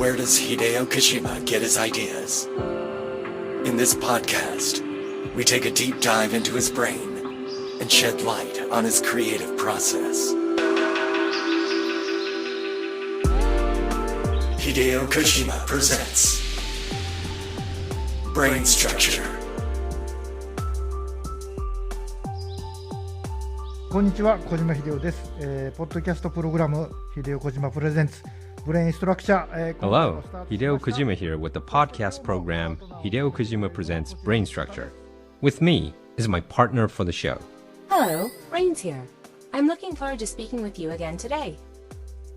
Where does Hideo Kojima get his ideas? In this podcast, we take a deep dive into his brain and shed light on his creative process. Hideo Kojima presents Brain Structure. こんにちは、小島秀夫です。ポッドキャストプログラム、Hideo Kojima Presents Brain Structure。Hello, Hideo Kojima here with the podcast program Hideo Kojima Presents Brain Structure. With me is my partner for the show. Hello, Brains here. I'm looking forward to speaking with you again today.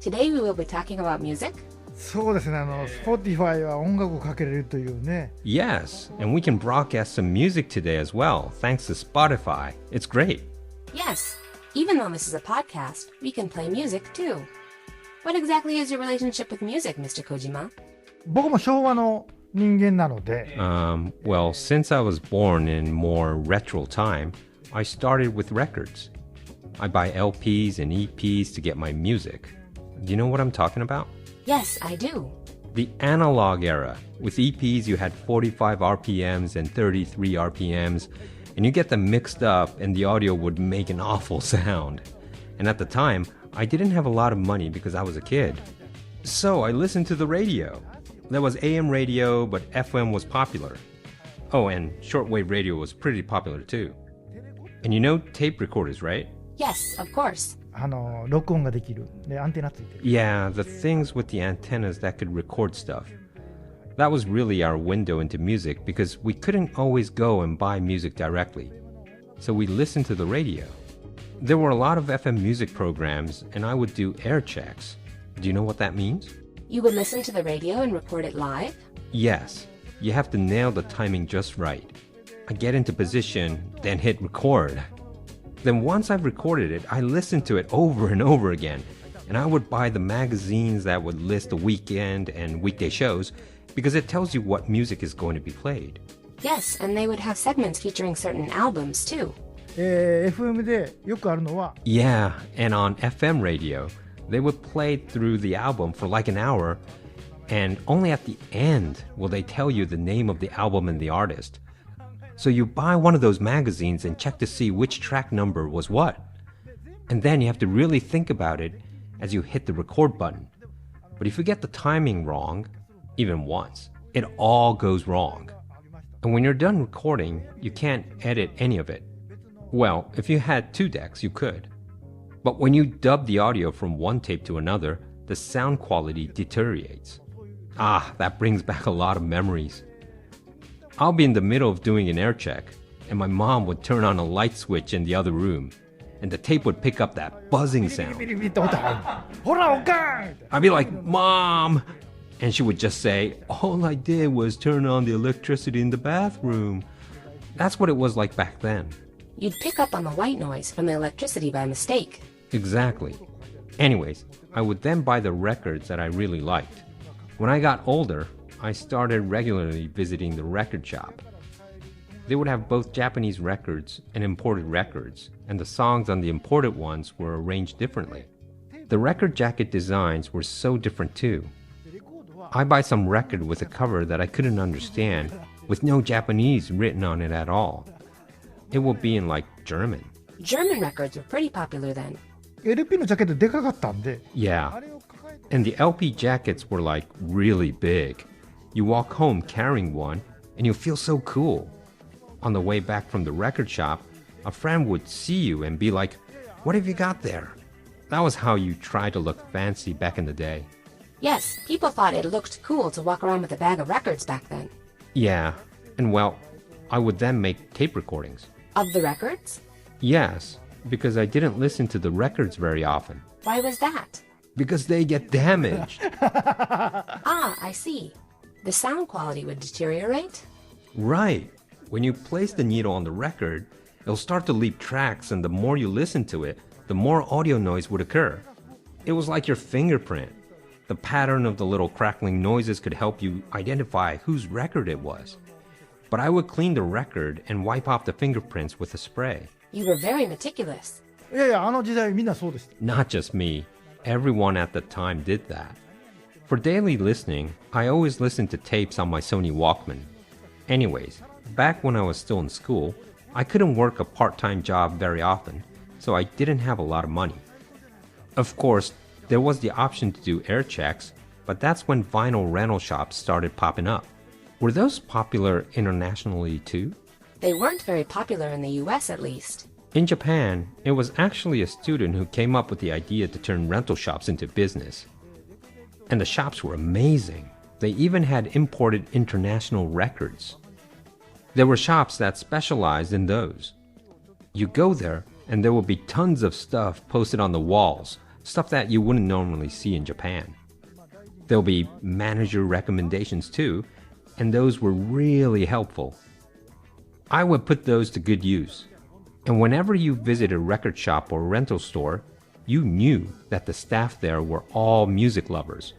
Today we will be talking about music. そうですね、Spotify は音楽をかけれるというね。Yes, and we can broadcast some music today as well, thanks to Spotify. It's great. Yes, even though this is a podcast, we can play music too. What exactly is your relationship with music, Mr. Kojima? 僕も昭和の人間なので。Well, since I was born in more retro time, I started with records. I buy LPs and EPs to get my music. Do you know what I'm talking about? Yes, I do. The analog era. With EPs, you had 45 RPMs and 33 RPMs, and you get them mixed up, and the audio would make an awful sound. And at the time, I didn't have a lot of money because I was a kid. So I listened to the radio. There was AM radio, but FM was popular. Oh, and shortwave radio was pretty popular too. And you know tape recorders, right? Yes, of course. 録音ができる。で、アンテナついてる。Yeah, the things with the antennas that could record stuff. That was really our window into music because we couldn't always go and buy music directly. So we listened to the radio. There were a lot of FM music programs, and I would do air checks. Do you know what that means? You would listen to the radio and record it live? Yes. You have to nail the timing just right. I get into position, then hit record. Then once I've recorded it, I listened to it over and over again. And I would buy the magazines that would list the weekend and weekday shows because it tells you what music is going to be played. Yes, and they would have segments featuring certain albums too. FM でよくあるのは Yeah, and on FM radio, they would play through the album for like an hour, and only at the end will they tell you the name of the album and the artist. So you buy one of those magazines and check to see which track number was what. And then you have to really think about it as you hit the record button. But if you get the timing wrong, even once, it all goes wrong. And when you're done recording, you can't edit any of it. Well, if you had 2 decks, you could. But when you dub the audio from one tape to another, the sound quality deteriorates. Ah, that brings back a lot of memories. I'll be in the middle of doing an air check, and my mom would turn on a light switch in the other room, and the tape would pick up that buzzing sound. I'd be like, "Mom!" And she would just say, "All I did was turn on the electricity in the bathroom." That's what it was like back then. You'd pick up on the white noise from the electricity by mistake. Exactly. Anyways, I would then buy the records that I really liked. When I got older, I started regularly visiting the record shop. They would have both Japanese records and imported records, and the songs on the imported ones were arranged differently. The record jacket designs were so different too. I buy some record with a cover that I couldn't understand, with no Japanese written on it at all. It would be in like German. German records were pretty popular then. LP のジャケットでかかったんで。 Yeah. And the LP jackets were like really big. You walk home carrying one, and you feel so cool. On the way back from the record shop, a friend would see you and be like, "What have you got there?" That was how you tried to look fancy back in the day. Yes, people thought it looked cool to walk around with a bag of records back then. Yeah. And well, I would then make tape recordings. Of the records? Yes, because I didn't listen to the records very often. Why was that? Because they get damaged. Ah, I see. The sound quality would deteriorate? Right. When you place the needle on the record, it'll start to leap tracks, and the more you listen to it, the more audio noise would occur. It was like your fingerprint. The pattern of the little crackling noises could help you identify whose record it was. But I would clean the record and wipe off the fingerprints with a spray. You were very meticulous. いやいや、あの時代みんなそうでした。 Not just me. Everyone at the time did that. For daily listening, I always listened to tapes on my Sony Walkman. Anyways, back when I was still in school, I couldn't work a part-time job very often, so I didn't have a lot of money. Of course, there was the option to do air checks, but that's when vinyl rental shops started popping up. Were those popular internationally too? They weren't very popular in the US at least. In Japan, it was actually a student who came up with the idea to turn rental shops into business. And the shops were amazing. They even had imported international records. There were shops that specialized in those. You go there, and there will be tons of stuff posted on the walls, stuff that you wouldn't normally see in Japan. There'll be manager recommendations too, and those were really helpful. I would put those to good use. And whenever you visit a record shop or rental store, you knew that the staff there were all music lovers.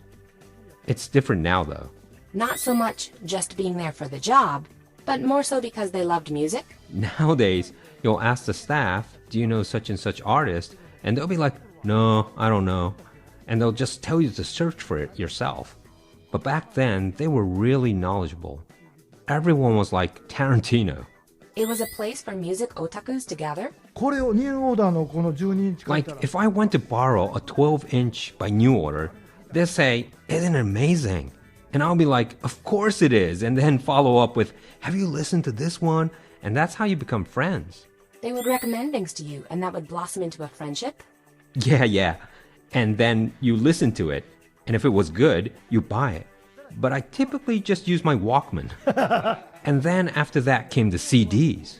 It's different now though. Not so much just being there for the job, but more so because they loved music. Nowadays, you'll ask the staff, do you know such and such artist? And they'll be like, no, I don't know. And they'll just tell you to search for it yourself. But back then, they were really knowledgeable. Everyone was like Tarantino. It was a place for music otakus to gather. これをニューオーダーのこの12インチ書い Like, たら if I went to borrow a 12-inch by New Order, they'll say, isn't it amazing? And I'll be like, of course it is. And then follow up with, have you listened to this one? And that's how you become friends. They would recommend things to you, and that would blossom into a friendship. Yeah. And then you listen to it. And if it was good, you buy it. But I typically just use my Walkman. And then after that came the CDs.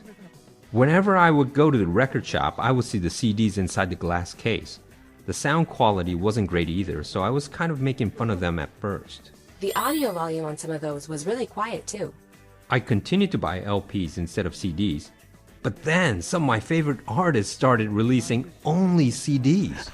Whenever I would go to the record shop, I would see the CDs inside the glass case. The sound quality wasn't great either, so I was kind of making fun of them at first. The audio volume on some of those was really quiet too. I continued to buy LPs instead of CDs. But then some of my favorite artists started releasing only CDs.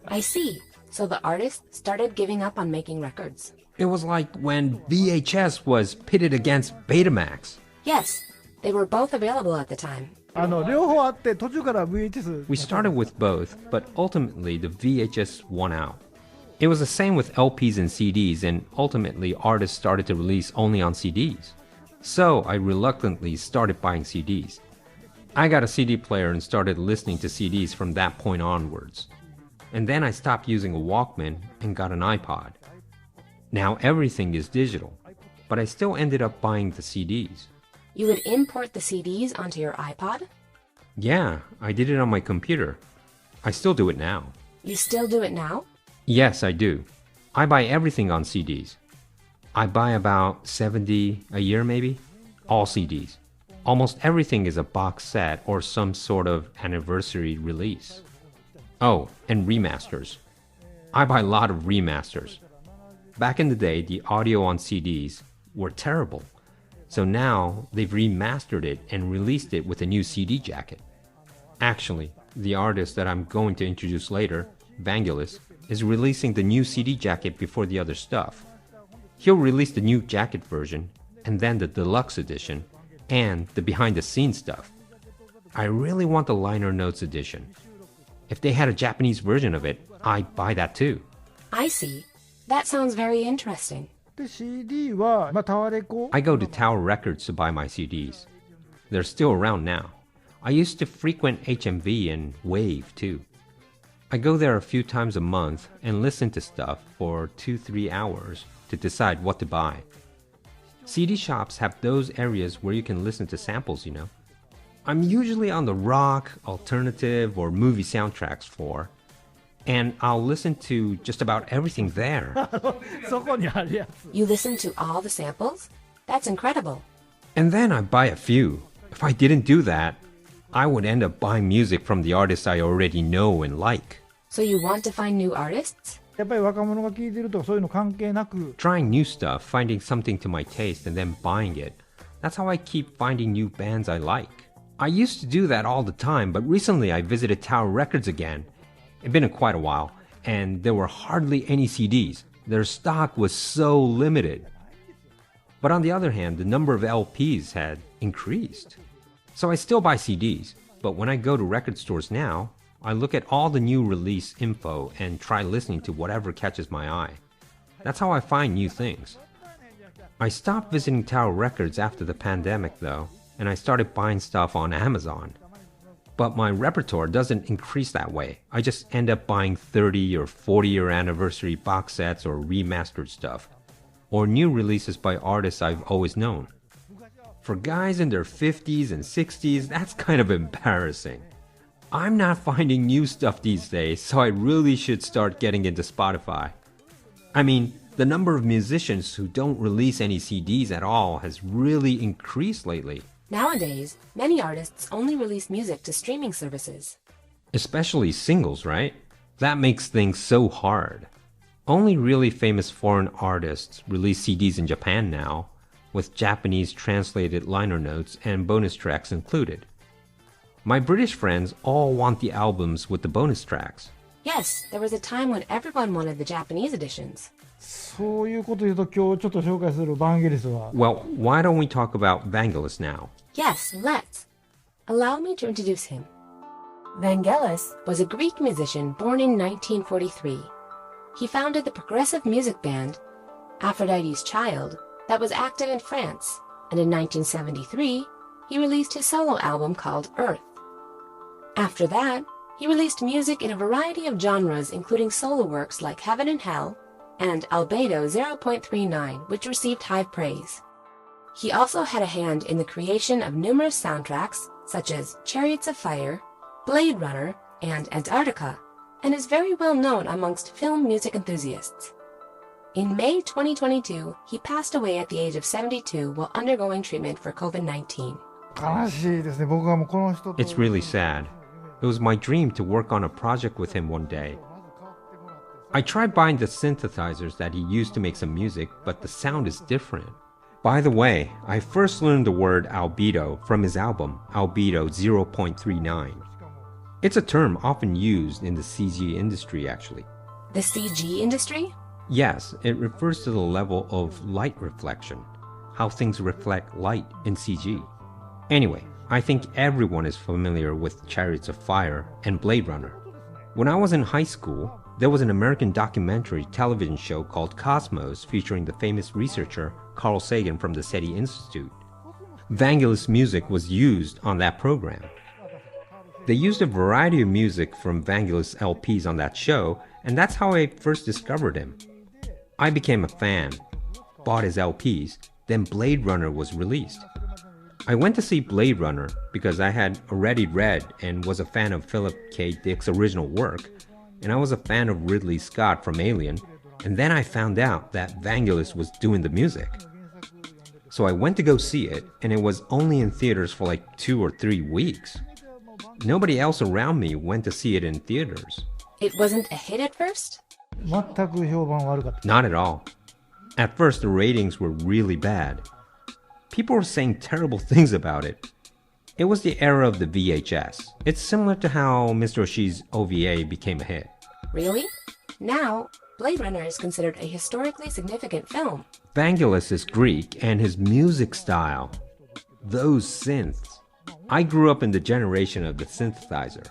I see. So the artists started giving up on making records. It was like when VHS was pitted against Betamax. Yes, they were both available at the time. 両方あって途中から VHS We started with both, but ultimately the VHS won out. It was the same with LPs and CDs, and ultimately artists started to release only on CDs. So I reluctantly started buying CDs. I got a CD player and started listening to CDs from that point onwards. And then I stopped using a Walkman and got an iPod. Now everything is digital, but I still ended up buying the CDs. You would import the CDs onto your iPod? Yeah, I did it on my computer. I still do it now. You still do it now? Yes, I do. I buy everything on CDs. I buy about 70 a year maybe. All CDs. Almost everything is a box set or some sort of anniversary release. Oh, and remasters. I buy a lot of remasters. Back in the day, the audio on CDs were terrible. So now they've remastered it and released it with a new CD jacket. Actually, the artist that I'm going to introduce later, Vangelis, is releasing the new CD jacket before the other stuff. He'll release the new jacket version, and then the deluxe edition, and the behind-the-scenes stuff. I really want the liner notes edition. If they had a Japanese version of it, I'd buy that too. I see. That sounds very interesting. で CD は、タワレコ I go to Tower Records to buy my CDs. They're still around now. I used to frequent HMV and Wave too. I go there a few times a month and listen to stuff for 2-3 hours to decide what to buy. CD shops have those areas where you can listen to samples, you know. I'm usually on the rock, alternative, or movie soundtracks floor, and I'll listen to just about everything there. そこにあるやつ You listen to all the samples? That's incredible. And then I buy a few. If I didn't do that, I would end up buying music from the artists I already know and like. So you want to find new artists? やっぱり若者が聴いてるとかそういうの関係なく Trying new stuff, finding something to my taste, and then buying it. That's how I keep finding new bands I like. I used to do that all the time, but recently I visited Tower Records again. It'd been quite a while, and there were hardly any CDs. Their stock was so limited. But on the other hand, the number of LPs had increased. So I still buy CDs, but when I go to record stores now, I look at all the new release info and try listening to whatever catches my eye. That's how I find new things. I stopped visiting Tower Records after the pandemic though, and I started buying stuff on Amazon. But my repertoire doesn't increase that way. I just end up buying 30 or 40-year anniversary box sets or remastered stuff, or new releases by artists I've always known. For guys in their 50s and 60s, that's kind of embarrassing. I'm not finding new stuff these days, so I really should start getting into Spotify. I mean, the number of musicians who don't release any CDs at all has really increased lately. Nowadays, many artists only release music to streaming services. Especially singles, right? That makes things so hard. Only really famous foreign artists release CDs in Japan now, with Japanese translated liner notes and bonus tracks included. My British friends all want the albums with the bonus tracks. Yes, there was a time when everyone wanted the Japanese editions. そういうこと言うと今日ちょっと紹介するバンゲリスは Well, why don't we talk about Vangelis now? Yes, let's. Allow me to introduce him. Vangelis was a Greek musician born in 1943. He founded the progressive music band Aphrodite's Child that was active in France, and in 1973, he released his solo album called Earth. After that, he released music in a variety of genres including solo works like Heaven and Hell and Albedo 0.39, which received high praise. He also had a hand in the creation of numerous soundtracks such as Chariots of Fire, Blade Runner, and Antarctica, and is very well known amongst film music enthusiasts. In May 2022, he passed away at the age of 72 while undergoing treatment for COVID-19. 悲しいですね。僕はもうこの人と It's really sad. It was my dream to work on a project with him one day. I tried buying the synthesizers that he used to make some music, but the sound is different. By the way, I first learned the word albedo from his album, Albedo 0.39. It's a term often used in the CG industry, actually. The CG industry? Yes, it refers to the level of light reflection, how things reflect light in CG. Anyway, I think everyone is familiar with Chariots of Fire and Blade Runner. When I was in high school, there was an American documentary television show called Cosmos featuring the famous researcher Carl Sagan from the SETI Institute. Vangelis music was used on that program. They used a variety of music from Vangelis LPs on that show, and that's how I first discovered him. I became a fan, bought his LPs, then Blade Runner was released. I went to see Blade Runner because I had already read and was a fan of Philip K. Dick's original work, and I was a fan of Ridley Scott from Alien, and then I found out that Vangelis was doing the music. So I went to go see it, and it was only in theaters for like 2 or 3 weeks. Nobody else around me went to see it in theaters. It wasn't a hit at first? 全く評判悪かった。 Not at all. At first, the ratings were really bad. People were saying terrible things about it. It was the era of the VHS. It's similar to how Mr. Oshii's OVA became a hit. Really? Now, Blade Runner is considered a historically significant film. Vangelis is Greek, and his music style, those synths. I grew up in the generation of the synthesizer.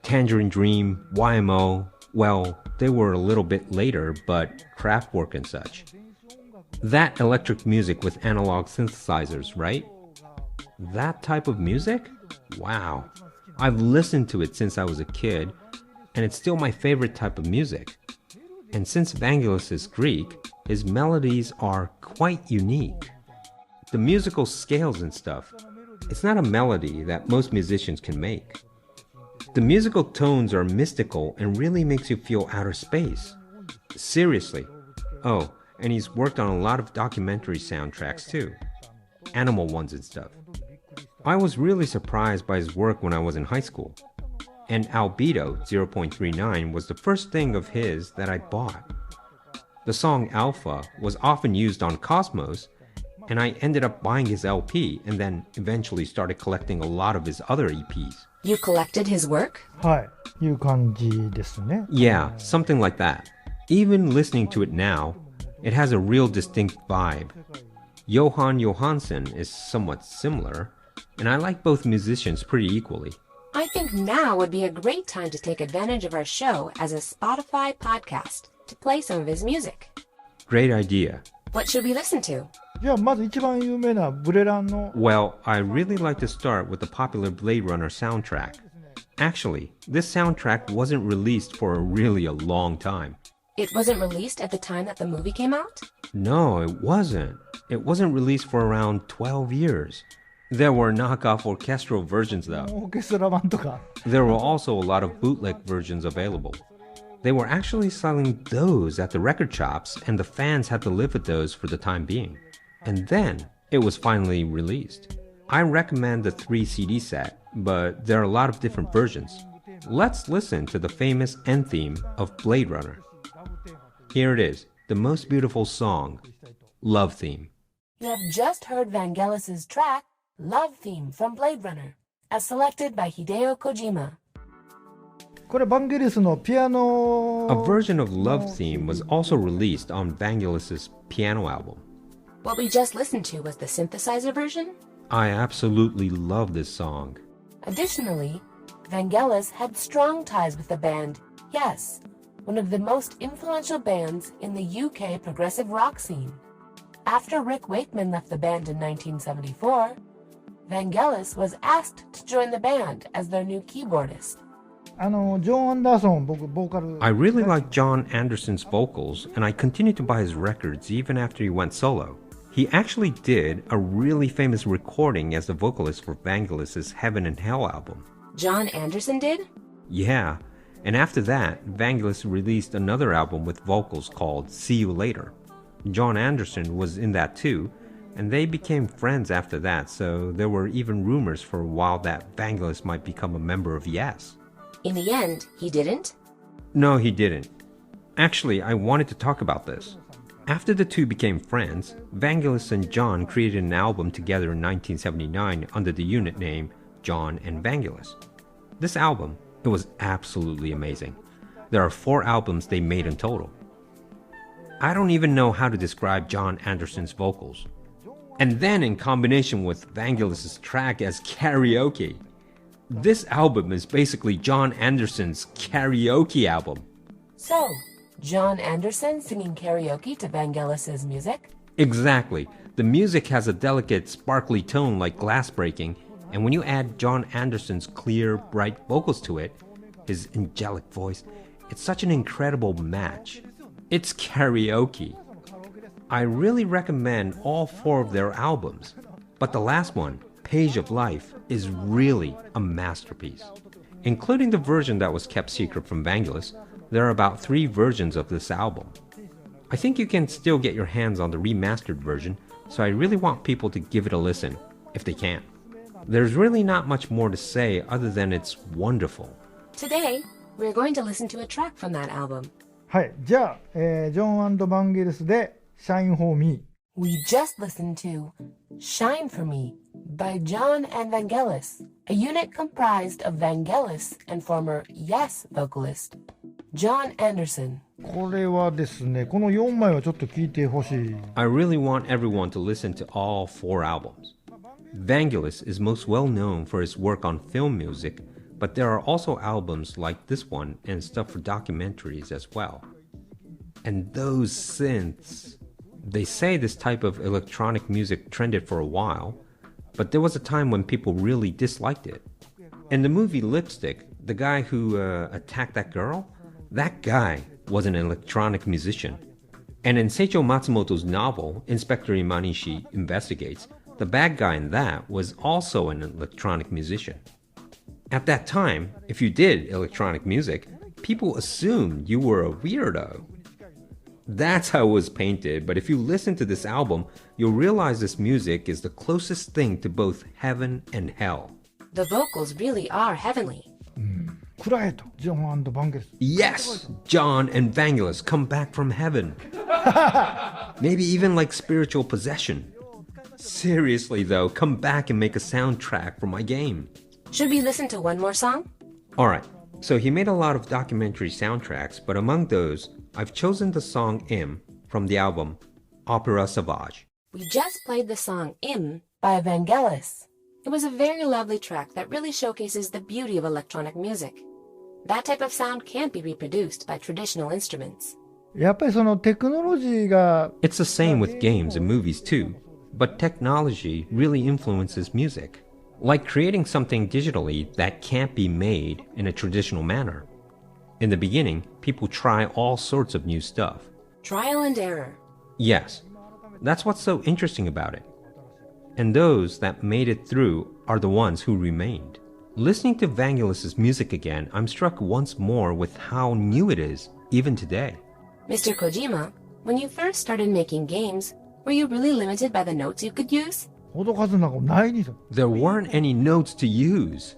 Tangerine Dream, YMO, well, they were a little bit later, but Kraftwerk and such. That electric music with analog synthesizers, right? That type of music? Wow. I've listened to it since I was a kid, and it's still my favorite type of music. And since Vangelis is Greek, his melodies are quite unique. The musical scales and stuff, it's not a melody that most musicians can make. The musical tones are mystical and really makes you feel outer space. Seriously. Oh, and he's worked on a lot of documentary soundtracks too. Animal ones and stuff. I was really surprised by his work when I was in high school. And Albedo 0.39 was the first thing of his that I bought. The song Alpha was often used on Cosmos, and I ended up buying his LP and then eventually started collecting a lot of his other EPs. You collected his work? はい、いう感じですね。 Yeah, something like that. Even listening to it now, it has a real distinct vibe. Johan Johansson is somewhat similar, and I like both musicians pretty equally. I think now would be a great time to take advantage of our show as a Spotify podcast to play some of his music. Great idea. What should we listen to? じゃあまず一番有名なブレランの Well, I really like to start with the popular Blade Runner soundtrack. Actually, this soundtrack wasn't released for really a long time. It wasn't released at the time that the movie came out? No, it wasn't. It wasn't released for around 12 years. There were knockoff orchestral versions though. オーケストラ版とか There were also a lot of bootleg versions available. They were actually selling those at the record shops, and the fans had to live with those for the time being. And then it was finally released. I recommend the 3 CD set, but there are a lot of different versions. Let's listen to the famous end theme of Blade Runner. Here it is, the most beautiful song, Love Theme. You have just heard Vangelis' track, Love Theme from Blade Runner, as selected by Hideo Kojima. これバンゲリスのピアノ A version of Love Theme was also released on Vangelis' piano album. What we just listened to was the synthesizer version. I absolutely love this song. Additionally, Vangelis had strong ties with the band Yes, one of the most influential bands in the UK progressive rock scene. After Rick Wakeman left the band in 1974, Vangelis was asked to join the band as their new keyboardist. ジョン・アンダーソン僕ボーカル I really like John Anderson's vocals, and I continued to buy his records even after he went solo. He actually did a really famous recording as the vocalist for Vangelis' Heaven and Hell album. John Anderson did? Yeah, and after that, Vangelis released another album with vocals called See You Later. John Anderson was in that too, and they became friends after that, so there were even rumors for a while that Vangelis might become a member of Yes. In the end, he didn't? No, he didn't. Actually, I wanted to talk about this. After the two became friends, Vangelis and John created an album together in 1979 under the unit name John and Vangelis. This album, it was absolutely amazing. There are 4 albums they made in total. I don't even know how to describe John Anderson's vocals. And then in combination with Vangelis' track as karaoke. This album is basically John Anderson's karaoke album. So, John Anderson singing karaoke to Vangelis' music? Exactly. The music has a delicate, sparkly tone like glass breaking, and when you add John Anderson's clear, bright vocals to it, his angelic voice, it's such an incredible match. It's karaoke. I really recommend all 4 of their albums, but the last one, Page of Life, is really a masterpiece. Including the version that was kept secret from Vangelis, there are about 3 versions of this album. I think you can still get your hands on the remastered version, so I really want people to give it a listen, if they can. There's really not much more to say other than it's wonderful. Today, we're going to listen to a track from that album. はいじゃあ、ジョン&バンゲリスで Shine for Me We just listened to Shine for Me by John and Vangelis, a unit comprised of Vangelis and former Yes vocalist John Anderson. これはですねこの4枚はちょっと聞いてほしい I really want everyone to listen to all 4 albums. Vangelis is most well known for his work on film music, but there are also albums like this one and stuff for documentaries as well. And those synths. They say this type of electronic music trended for a while, but there was a time when people really disliked it. In the movie Lipstick, the guy who attacked that girl, that guy was an electronic musician. And in Seicho Matsumoto's novel, Inspector Imanishi Investigates, the bad guy in that was also an electronic musician. At that time, if you did electronic music, people assumed you were a weirdo. That's how it was painted, but if you listen to this album, you'll realize this music is the closest thing to both heaven and hell. The vocals really are heavenly. クラエとジョン&バンゲリス Yes! John and Vangelis come back from heaven. Maybe even like spiritual possession. Seriously though, come back and make a soundtrack for my game. Should we listen to one more song? Alright, so he made a lot of documentary soundtracks, but among those, I've chosen the song Im from the album Opera Sauvage. We just played the song Im by Vangelis. It was a very lovely track that really showcases the beauty of electronic music. That type of sound can't be reproduced by traditional instruments. やっぱりそのテクノロジーが It's the same with games and movies too, but technology really influences music. Like creating something digitally that can't be made in a traditional manner. In the beginning, people try all sorts of new stuff. Trial and error. Yes, that's what's so interesting about it. And those that made it through are the ones who remained. Listening to Vangelis' music again, I'm struck once more with how new it is, even today. Mr. Kojima, when you first started making games, were you really limited by the notes you could use? ほどかずなんかないにさ。 There weren't any notes to use.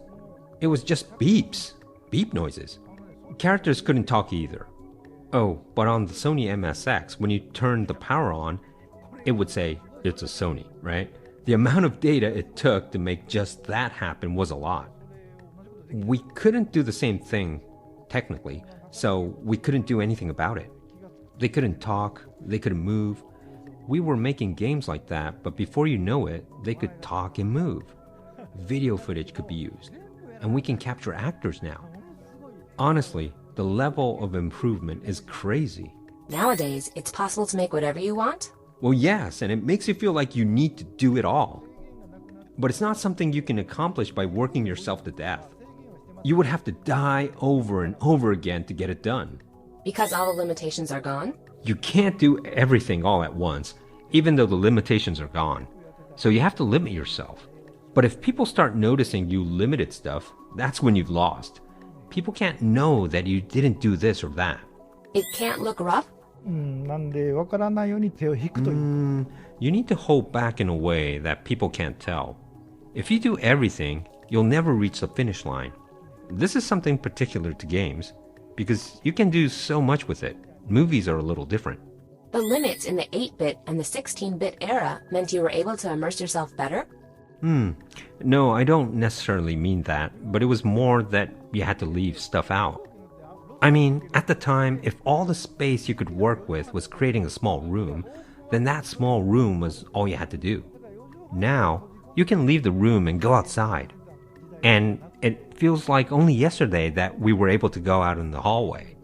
It was just beeps, beep noises. Characters couldn't talk either. Oh, but on the Sony MSX, when you turned the power on, it would say, it's a Sony, right? The amount of data it took to make just that happen was a lot. We couldn't do the same thing, technically, so we couldn't do anything about it. They couldn't talk, they couldn't move. We were making games like that, but before you know it, they could talk and move. Video footage could be used, and we can capture actors now. Honestly, the level of improvement is crazy. Nowadays, it's possible to make whatever you want? Well, yes, and it makes you feel like you need to do it all. But it's not something you can accomplish by working yourself to death. You would have to die over and over again to get it done. Because all the limitations are gone? You can't do everything all at once, even though the limitations are gone. So you have to limit yourself. But if people start noticing you limited stuff, that's when you've lost. People can't know that you didn't do this or that. It can't look rough? なんでわからないように手を引くという。You need to hold back in a way that people can't tell. If you do everything, you'll never reach the finish line. This is something particular to games, because you can do so much with it. Movies are a little different. The limits in the 8-bit and the 16-bit era meant you were able to immerse yourself better? No, I don't necessarily mean that, but it was more that you had to leave stuff out. I mean, at the time, if all the space you could work with was creating a small room, then that small room was all you had to do. Now, you can leave the room and go outside. And it feels like only yesterday that we were able to go out in the hallway.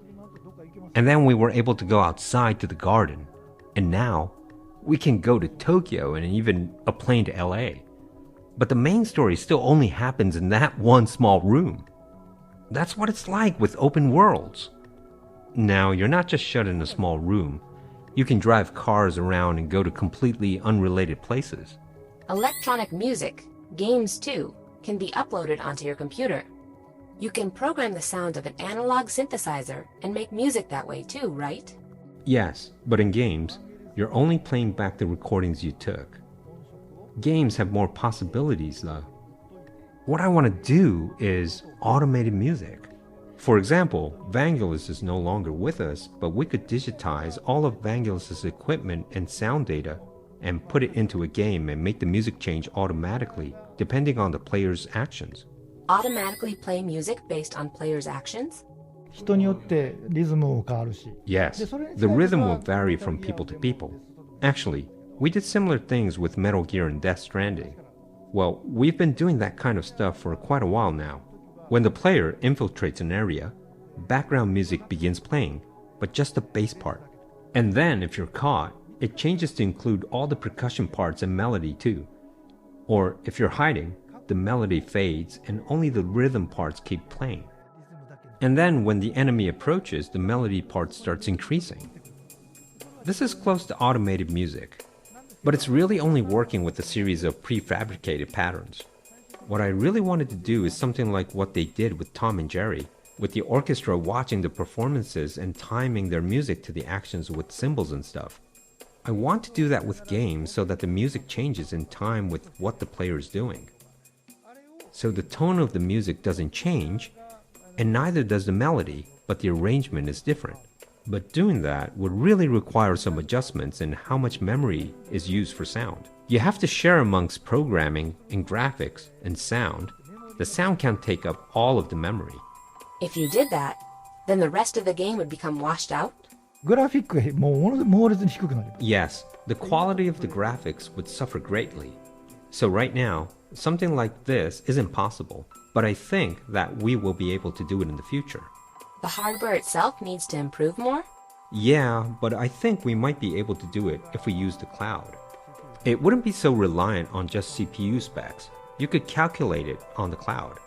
And then we were able to go outside to the garden. And now, we can go to Tokyo and even a plane to LA. But the main story still only happens in that one small room. That's what it's like with open worlds. Now, you're not just shut in a small room. You can drive cars around and go to completely unrelated places. Electronic music, games too, can be uploaded onto your computer. You can program the sound of an analog synthesizer and make music that way too, right? Yes, but in games, you're only playing back the recordings you took. Games have more possibilities, though. What I want to do is automated music. For example, Vangelis is no longer with us, but we could digitize all of Vangelis' equipment and sound data and put it into a game and make the music change automatically, depending on the player's actions. Automatically play music based on players' actions? 人によってリズムも変わるし。 Yes, the rhythm will vary from people to people. Actually, we did similar things with Metal Gear and Death Stranding. Well, we've been doing that kind of stuff for quite a while now. When the player infiltrates an area, background music begins playing, but just the bass part. And then, if you're caught, it changes to include all the percussion parts and melody too. Or if you're hiding, the melody fades and only the rhythm parts keep playing. And then when the enemy approaches, the melody part starts increasing. This is close to automated music, but it's really only working with a series of prefabricated patterns. What I really wanted to do is something like what they did with Tom and Jerry, with the orchestra watching the performances and timing their music to the actions with cymbals and stuff. I want to do that with games so that the music changes in time with what the player is doing. So the tone of the music doesn't change, and neither does the melody, but the arrangement is different. But doing that would really require some adjustments in how much memory is used for sound. You have to share amongst programming and graphics and sound. The sound can't take up all of the memory. If you did that, then the rest of the game would become washed out? グラフィックがもう猛烈に低くなる。 Yes, the quality of the graphics would suffer greatly. So right now, something like this isn't possible, but I think that we will be able to do it in the future. The hardware itself needs to improve more? Yeah, but I think we might be able to do it if we use the cloud. It wouldn't be so reliant on just CPU specs. You could calculate it on the cloud.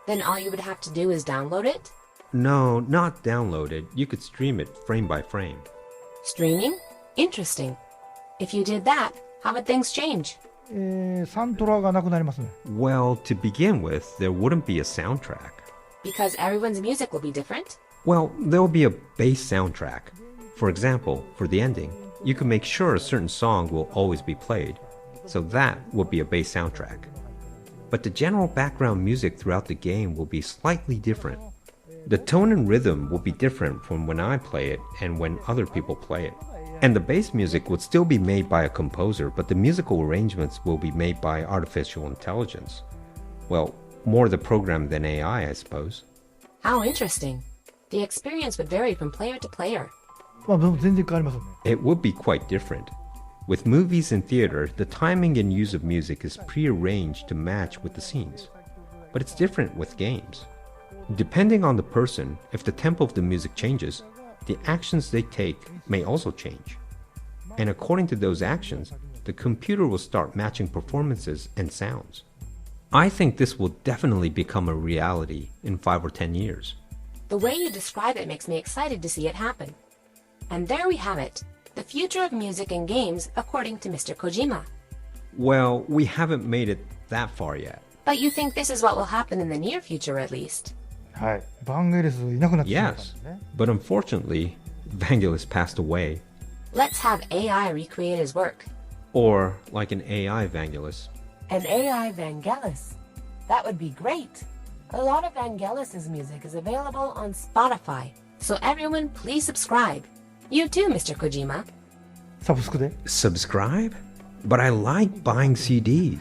Then all you would have to do is download it? No, not download it. You could stream it frame by frame. Streaming? Interesting. If you did that, how would things change? サントラがなくなりますね。Well, to begin with, there wouldn't be a soundtrack. Because everyone's music will be different? Well, there will be a bass soundtrack. For example, for the ending, you can make sure a certain song will always be played, so that will be a bass soundtrack. But the general background music throughout the game will be slightly different. The tone and rhythm will be different from when I play it and when other people play it. And the bass music would still be made by a composer, but the musical arrangements will be made by artificial intelligence. Well, more the program than AI, I suppose. How interesting. The experience would vary from player to player. まあ、でも全然変わりますよね。 It would be quite different. With movies and theater, the timing and use of music is prearranged to match with the scenes. But it's different with games. Depending on the person, if the tempo of the music changes, the actions they take may also change. And according to those actions, the computer will start matching performances and sounds. I think this will definitely become a reality in 5 or 10 years. The way you describe it makes me excited to see it happen. And there we have it. The future of music and games according to Mr. Kojima. Well, we haven't made it that far yet. But you think this is what will happen in the near future at least? はい。バンゲリスいなくなってしまったんで Yes, すね。 but unfortunately, Vangelis passed away. Let's have AI recreate his work. Or like an AI Vangelis. An AI Vangelis. That would be great. A lot of Vangelis' music is available on Spotify. So everyone please subscribe. You too, Mr. Kojima. サブスクで Subscribe? But I like buying CDs.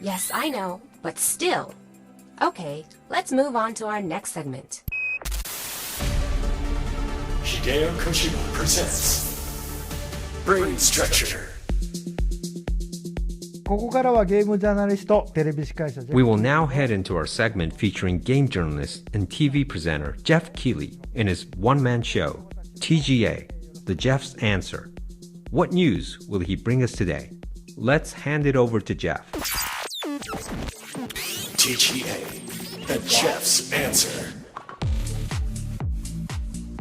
Yes, I know, but still. Okay, let's move on to our next segment. Hideo Kojima presents Brain Stretcher. ここからはゲームジャーナリスト、テレビ司会者 We will now head into our segment featuring game journalist and TV presenter Jeff Keighley in his one-man show, TGA, The Jeff's Answer. What news will he bring us today? Let's hand it over to Jeff. TGA, The Jeff's Answer.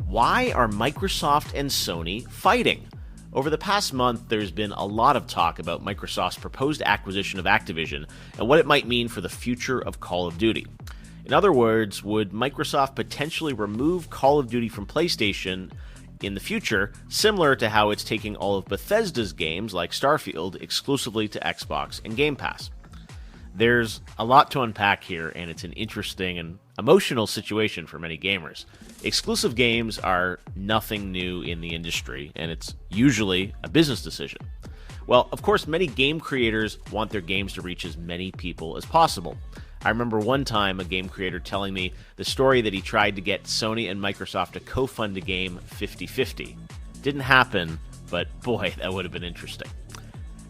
Why are Microsoft and Sony fighting? Over the past month, there's been a lot of talk about Microsoft's proposed acquisition of Activision and what it might mean for the future of Call of Duty. In other words, would Microsoft potentially remove Call of Duty from PlayStation in the future, similar to how it's taking all of Bethesda's games like Starfield exclusively to Xbox and Game Pass? There's a lot to unpack here, and it's an interesting and emotional situation for many gamers. Exclusive games are nothing new in the industry, and it's usually a business decision. Well, of course, many game creators want their games to reach as many people as possible. I remember one time a game creator telling me the story that he tried to get Sony and Microsoft to co-fund a game 50-50. Didn't happen, but boy, that would have been interesting.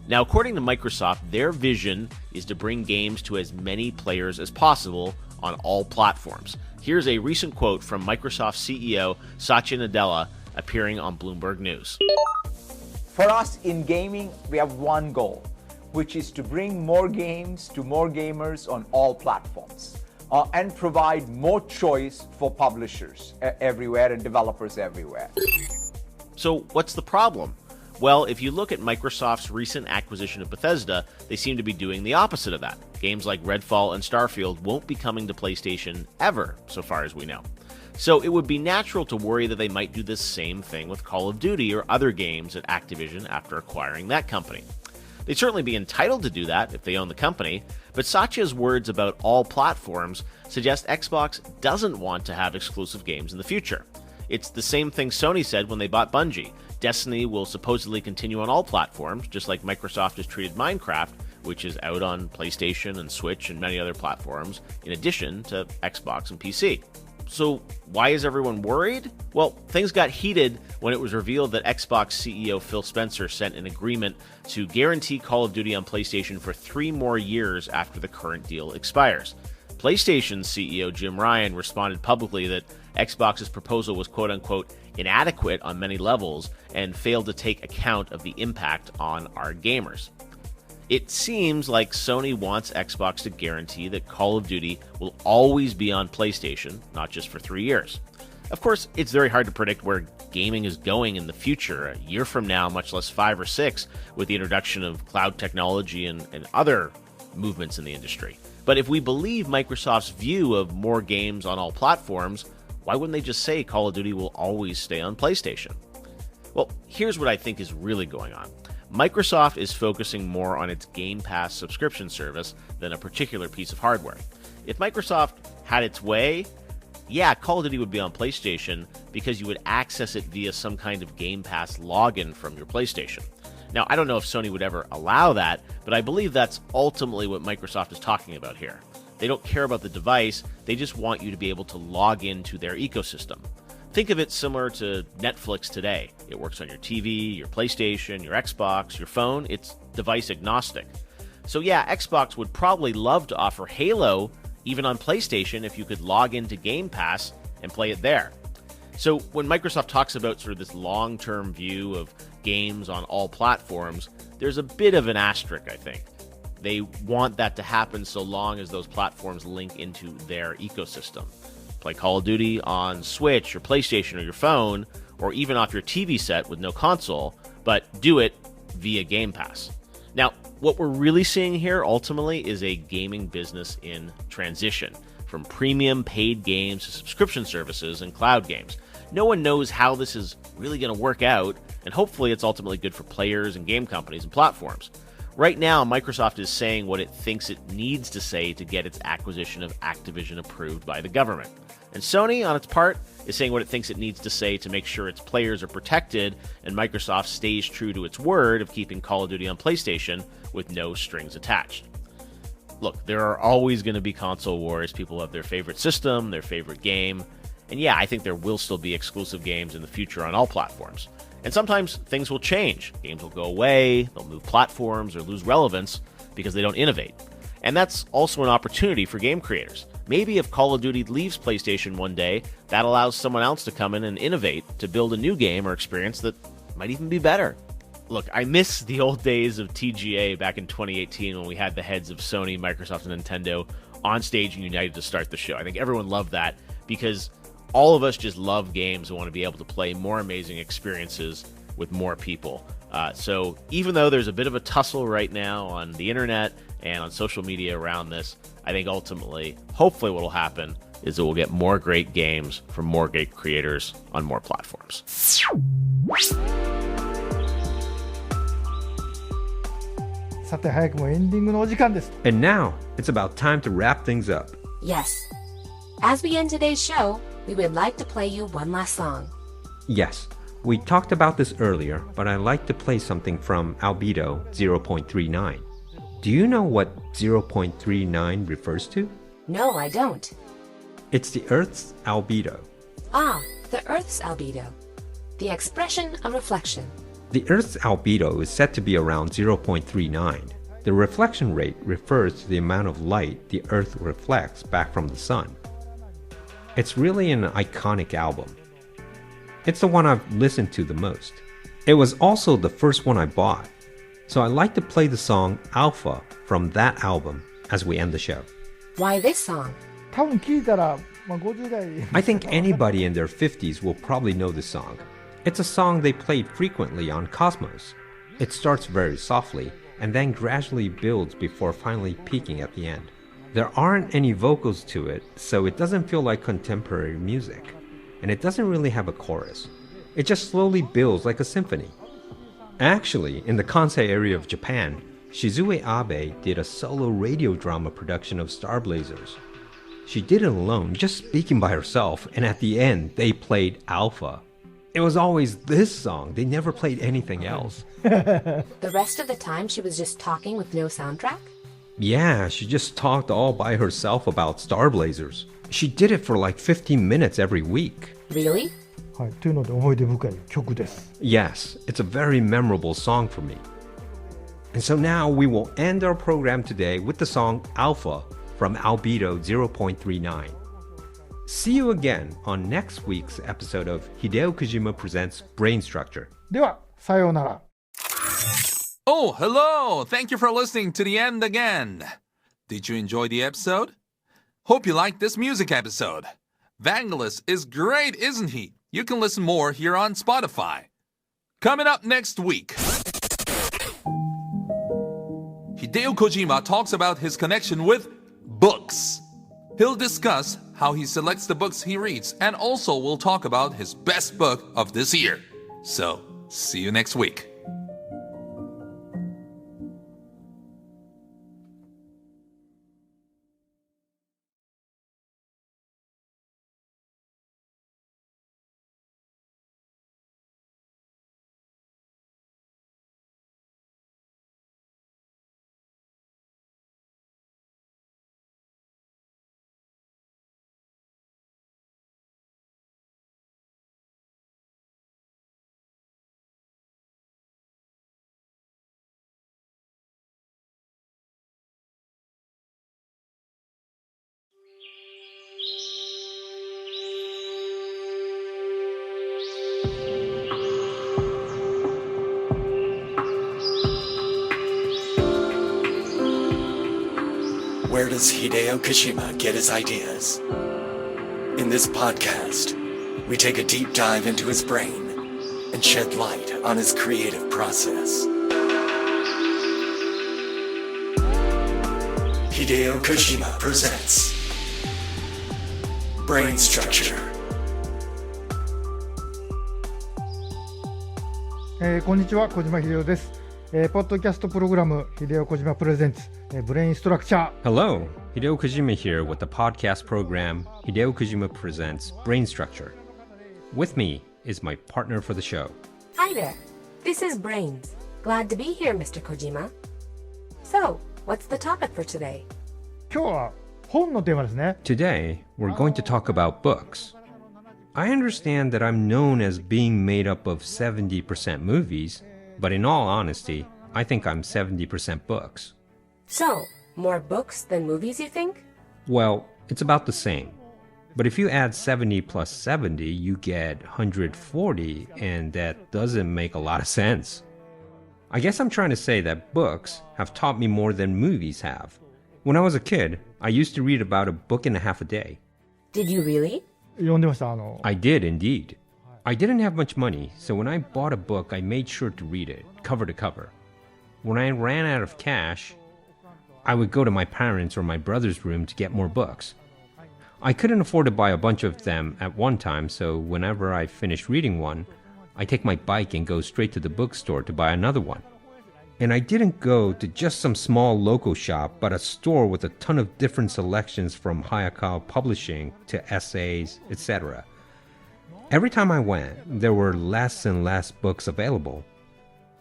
Now, according to Microsoft, their vision is to bring games to as many players as possible on all platforms. Here's a recent quote from Microsoft CEO Satya Nadella appearing on Bloomberg News. For us in gaming, we have one goal, which is to bring more games to more gamers on all platforms and provide more choice for publishers everywhere and developers everywhere. So what's the problem? Well, if you look at Microsoft's recent acquisition of Bethesda, they seem to be doing the opposite of that. Games like Redfall and Starfield won't be coming to PlayStation ever, so far as we know. So it would be natural to worry that they might do the same thing with Call of Duty or other games at Activision after acquiring that company. They'd certainly be entitled to do that if they own the company, but Satya's words about all platforms suggest Xbox doesn't want to have exclusive games in the future. It's the same thing Sony said when they bought Bungie. Destiny will supposedly continue on all platforms, just like Microsoft has treated Minecraft, which is out on PlayStation and Switch and many other platforms, in addition to Xbox and PC. So why is everyone worried? Well, things got heated when it was revealed that Xbox CEO Phil Spencer sent an agreement to guarantee Call of Duty on PlayStation for 3 more years after the current deal expires. PlayStation CEO Jim Ryan responded publicly that Xbox's proposal was quote-unquote inadequate on many levels, and fail to take account of the impact on our gamers. It seems like Sony wants Xbox to guarantee that Call of Duty will always be on PlayStation, not just for 3 years. Of course, it's very hard to predict where gaming is going in the future, a year from now, much less 5 or 6, with the introduction of cloud technology and other movements in the industry. But if we believe Microsoft's view of more games on all platforms, why wouldn't they just say Call of Duty will always stay on PlayStation? Well, here's what I think is really going on. Microsoft is focusing more on its Game Pass subscription service than a particular piece of hardware. If Microsoft had its way, yeah, Call of Duty would be on PlayStation because you would access it via some kind of Game Pass login from your PlayStation. Now, I don't know if Sony would ever allow that, but I believe that's ultimately what Microsoft is talking about here. They don't care about the device, they just want you to be able to log into their ecosystem. Think of it similar to Netflix today. It works on your TV, your PlayStation, your Xbox, your phone. It's device agnostic. So yeah, Xbox would probably love to offer Halo even on PlayStation if you could log into Game Pass and play it there. So when Microsoft talks about sort of this long-term view of games on all platforms, there's a bit of an asterisk, I think. They want that to happen so long as those platforms link into their ecosystem. Play Call of Duty on Switch or PlayStation or your phone, or even off your TV set with no console, but do it via Game Pass. Now, what we're really seeing here ultimately is a gaming business in transition, from premium paid games to subscription services and cloud games. No one knows how this is really going to work out, and hopefully it's ultimately good for players and game companies and platforms. Right now, Microsoft is saying what it thinks it needs to say to get its acquisition of Activision approved by the government. And Sony, on its part, is saying what it thinks it needs to say to make sure its players are protected and Microsoft stays true to its word of keeping Call of Duty on PlayStation with no strings attached. Look, there are always going to be console wars. People have their favorite system, their favorite game. And yeah, I think there will still be exclusive games in the future on all platforms. And sometimes things will change. Games will go away, they'll move platforms or lose relevance because they don't innovate. And that's also an opportunity for game creators. Maybe if Call of Duty leaves PlayStation one day, that allows someone else to come in and innovate to build a new game or experience that might even be better. Look, I miss the old days of TGA back in 2018 when we had the heads of Sony, Microsoft, and Nintendo on stage and united to start the show. I think everyone loved that because all of us just love games and want to be able to play more amazing experiences with more people. So even though there's a bit of a tussle right now on the internet and on social media around this, I think ultimately, hopefully what will happen is that we'll get more great games from more great creators on more platforms. And now, it's about time to wrap things up. Yes. As we end today's show, we would like to play you one last song. Yes, we talked about this earlier, but I'd like to play something from Albedo 0.39. Do you know what 0.39 refers to? No, I don't. It's the Earth's albedo. Ah, the Earth's albedo. The expression of reflection. The Earth's albedo is said to be around 0.39. The reflection rate refers to the amount of light the Earth reflects back from the sun. It's really an iconic album. It's the one I've listened to the most. It was also the first one I bought. So I'd like to play the song Alpha from that album as we end the show. Why this song? I think anybody in their 50s will probably know this song. It's a song they played frequently on Cosmos. It starts very softly and then gradually builds before finally peaking at the end. There aren't any vocals to it, so it doesn't feel like contemporary music. And it doesn't really have a chorus. It just slowly builds like a symphony. Actually, in the Kansai area of Japan, Shizue Abe did a solo radio drama production of Star Blazers. She did it alone, just speaking by herself, and at the end, they played Alpha. It was always this song, they never played anything else. The rest of the time she was just talking with no soundtrack? Yeah, she just talked all by herself about Star Blazers. She did it for like 15 minutes every week. Really? Yes, it's a very memorable song for me. And so now we will end our program today with the song Alpha from Albedo 0.39. See you again on next week's episode of Hideo Kojima Presents Brain Structure. では、さようなら。 Oh, hello! Thank you for listening to the end again. Did you enjoy the episode? Hope you liked this music episode. Vangelis is great, isn't he? You can listen more here on Spotify. Coming up next week, Hideo Kojima talks about his connection with books. He'll discuss how he selects the books he reads, and also we'll talk about his best book of this year. So, see you next week. Where does Hideo Kojima get his ideas? In this podcast, we take a deep dive into his brain and shed light on his creative process. Hideo Kojima presents Brain Structure. こんにちは、小島秀夫です。ポッドキャストプログラム、Hideo Kojima Presents Brain Structure. Hello, Hideo Kojima here with the podcast program Hideo Kojima Presents Brain Structure. With me is my partner for the show. Hi there. This is Brains. Glad to be here, Mr. Kojima. So, what's the topic for today? 今日は本のテーマですね。 Today, we're going to talk about books. I understand that I'm known as being made up of 70% movies, but in all honesty, I think I'm 70% books. So, more books than movies, you think? Well, it's about the same. But if you add 70 plus 70, you get 140, and that doesn't make a lot of sense. I guess I'm trying to say that books have taught me more than movies have. When I was a kid, I used to read about a book and a half a day. Did you really? 読んでました。I did indeed. I didn't have much money, so when I bought a book, I made sure to read it, cover to cover. When I ran out of cash, I would go to my parents' or my brother's room to get more books. I couldn't afford to buy a bunch of them at one time, so whenever I finished reading one, I take my bike and go straight to the bookstore to buy another one. And I didn't go to just some small local shop, but a store with a ton of different selections from Hayakawa Publishing to essays, etc. Every time I went, there were less and less books available.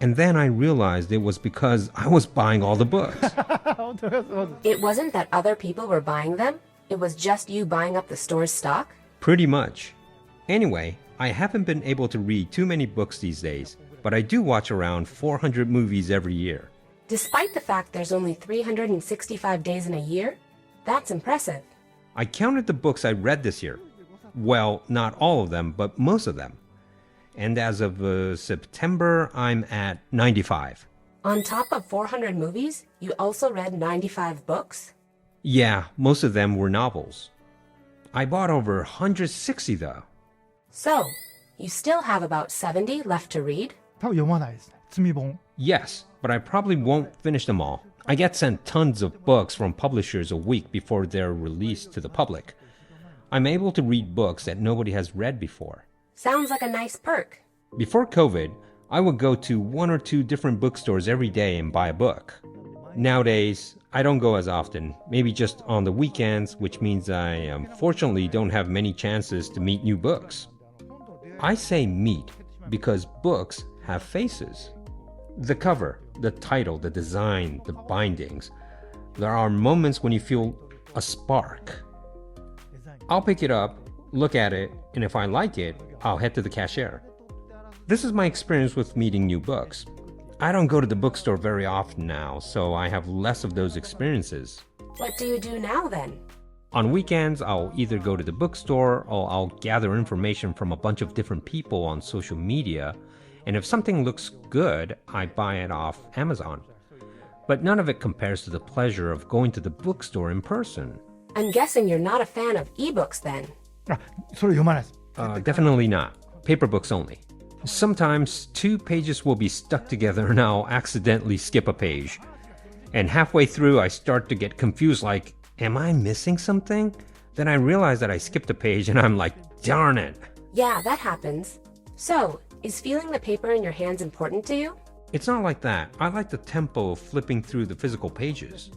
And then I realized it was because I was buying all the books. 本当です。 It wasn't that other people were buying them? It was just you buying up the store's stock? Pretty much. Anyway, I haven't been able to read too many books these days, but I do watch around 400 movies every year. Despite the fact there's only 365 days in a year? That's impressive. I counted the books I read this year. Well, not all of them, but most of them. And as of September, I'm at 95. On top of 400 movies, you also read 95 books? Yeah, most of them were novels. I bought over 160 though. So, you still have about 70 left to read? 多分読まないですね。積み本。 Yes, but I probably won't finish them all. I get sent tons of books from publishers a week before they're released to the public. I'm able to read books that nobody has read before. Sounds like a nice perk. Before COVID, I would go to 1 or 2 different bookstores every day and buy a book. Nowadays, I don't go as often, maybe just on the weekends, which means I unfortunately don't have many chances to meet new books. I say meet because books have faces. The cover, the title, the design, the bindings. There are moments when you feel a spark. I'll pick it up, look at it, and if I like it, I'll head to the cashier. This is my experience with meeting new books. I don't go to the bookstore very often now, so I have less of those experiences. What do you do now then? On weekends, I'll either go to the bookstore or I'll gather information from a bunch of different people on social media, and if something looks good, I buy it off Amazon. But none of it compares to the pleasure of going to the bookstore in person. I'm guessing you're not a fan of ebooks then. あ、それ読まないです。 Definitely not. Paper books only. Sometimes 2 pages will be stuck together and I'll accidentally skip a page. And halfway through, I start to get confused like, am I missing something? Then I realize that I skipped a page and I'm like, darn it. Yeah, that happens. So, is feeling the paper in your hands important to you? It's not like that. I like the tempo of flipping through the physical pages.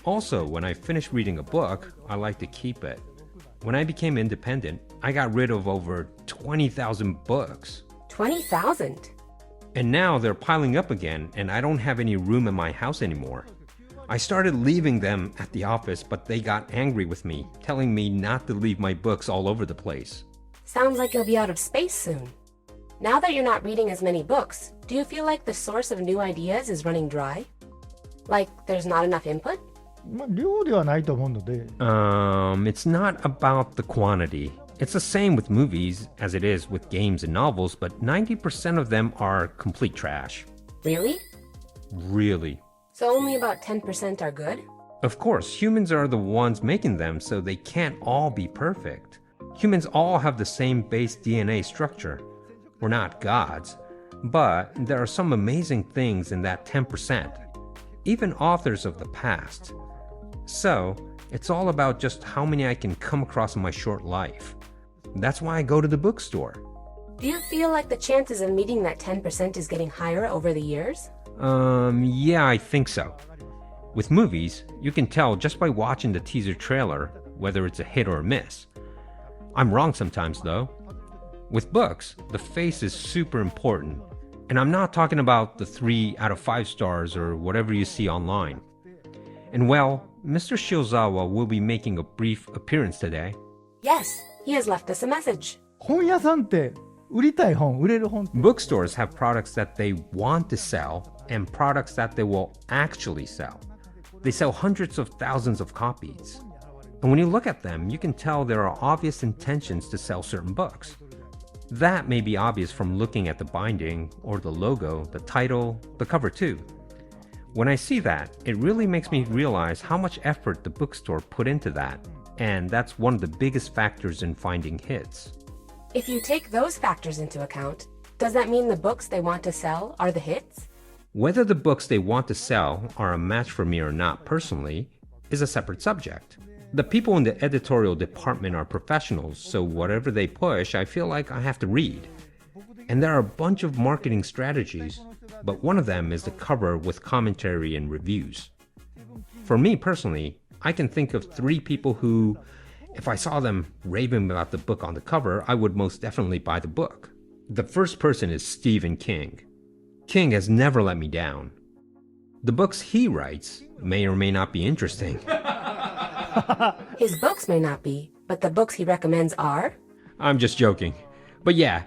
Also, when I finish reading a book, I like to keep it. When I became independent, I got rid of over 20,000 books. 20,000? And now they're piling up again, and I don't have any room in my house anymore. I started leaving them at the office, but they got angry with me, telling me not to leave my books all over the place. Sounds like you'll be out of space soon. Now that you're not reading as many books, do you feel like the source of new ideas is running dry? Like there's not enough input? まあ、量ではないと思うので、 It's not about the quantity. It's the same with movies as it is with games and novels, but 90% of them are complete trash. Really? Really. So only about 10% are good? Of course, humans are the ones making them, so they can't all be perfect. Humans all have the same base DNA structure. We're not gods, but there are some amazing things in that 10%. Even authors of the past. So, it's all about just how many I can come across in my short life. That's why I go to the bookstore. Do you feel like the chances of meeting that 10% is getting higher over the years? Yeah, I think so. With movies, you can tell just by watching the teaser trailer whether it's a hit or a miss. I'm wrong sometimes, though. With books, the face is super important. And I'm not talking about the 3 out of 5 stars or whatever you see online. And well, Mr. Shiozawa will be making a brief appearance today. Yes, he has left us a message. 本屋さんって売りたい本、売れる本って Bookstores have products that they want to sell and products that they will actually sell. They sell hundreds of thousands of copies. And when you look at them, you can tell there are obvious intentions to sell certain books. That may be obvious from looking at the binding or the logo, the title, the cover too. When I see that, it really makes me realize how much effort the bookstore put into that, and that's one of the biggest factors in finding hits. If you take those factors into account, does that mean the books they want to sell are the hits? Whether the books they want to sell are a match for me or not personally is a separate subject. The people in the editorial department are professionals, so whatever they push, I feel like I have to read. And there are a bunch of marketing strategies, but one of them is the cover with commentary and reviews. For me personally, I can think of 3 people who, if I saw them raving about the book on the cover, I would most definitely buy the book. The first person is Stephen King. King has never let me down. The books he writes may or may not be interesting. His books may not be, but the books he recommends are? I'm just joking. But yeah,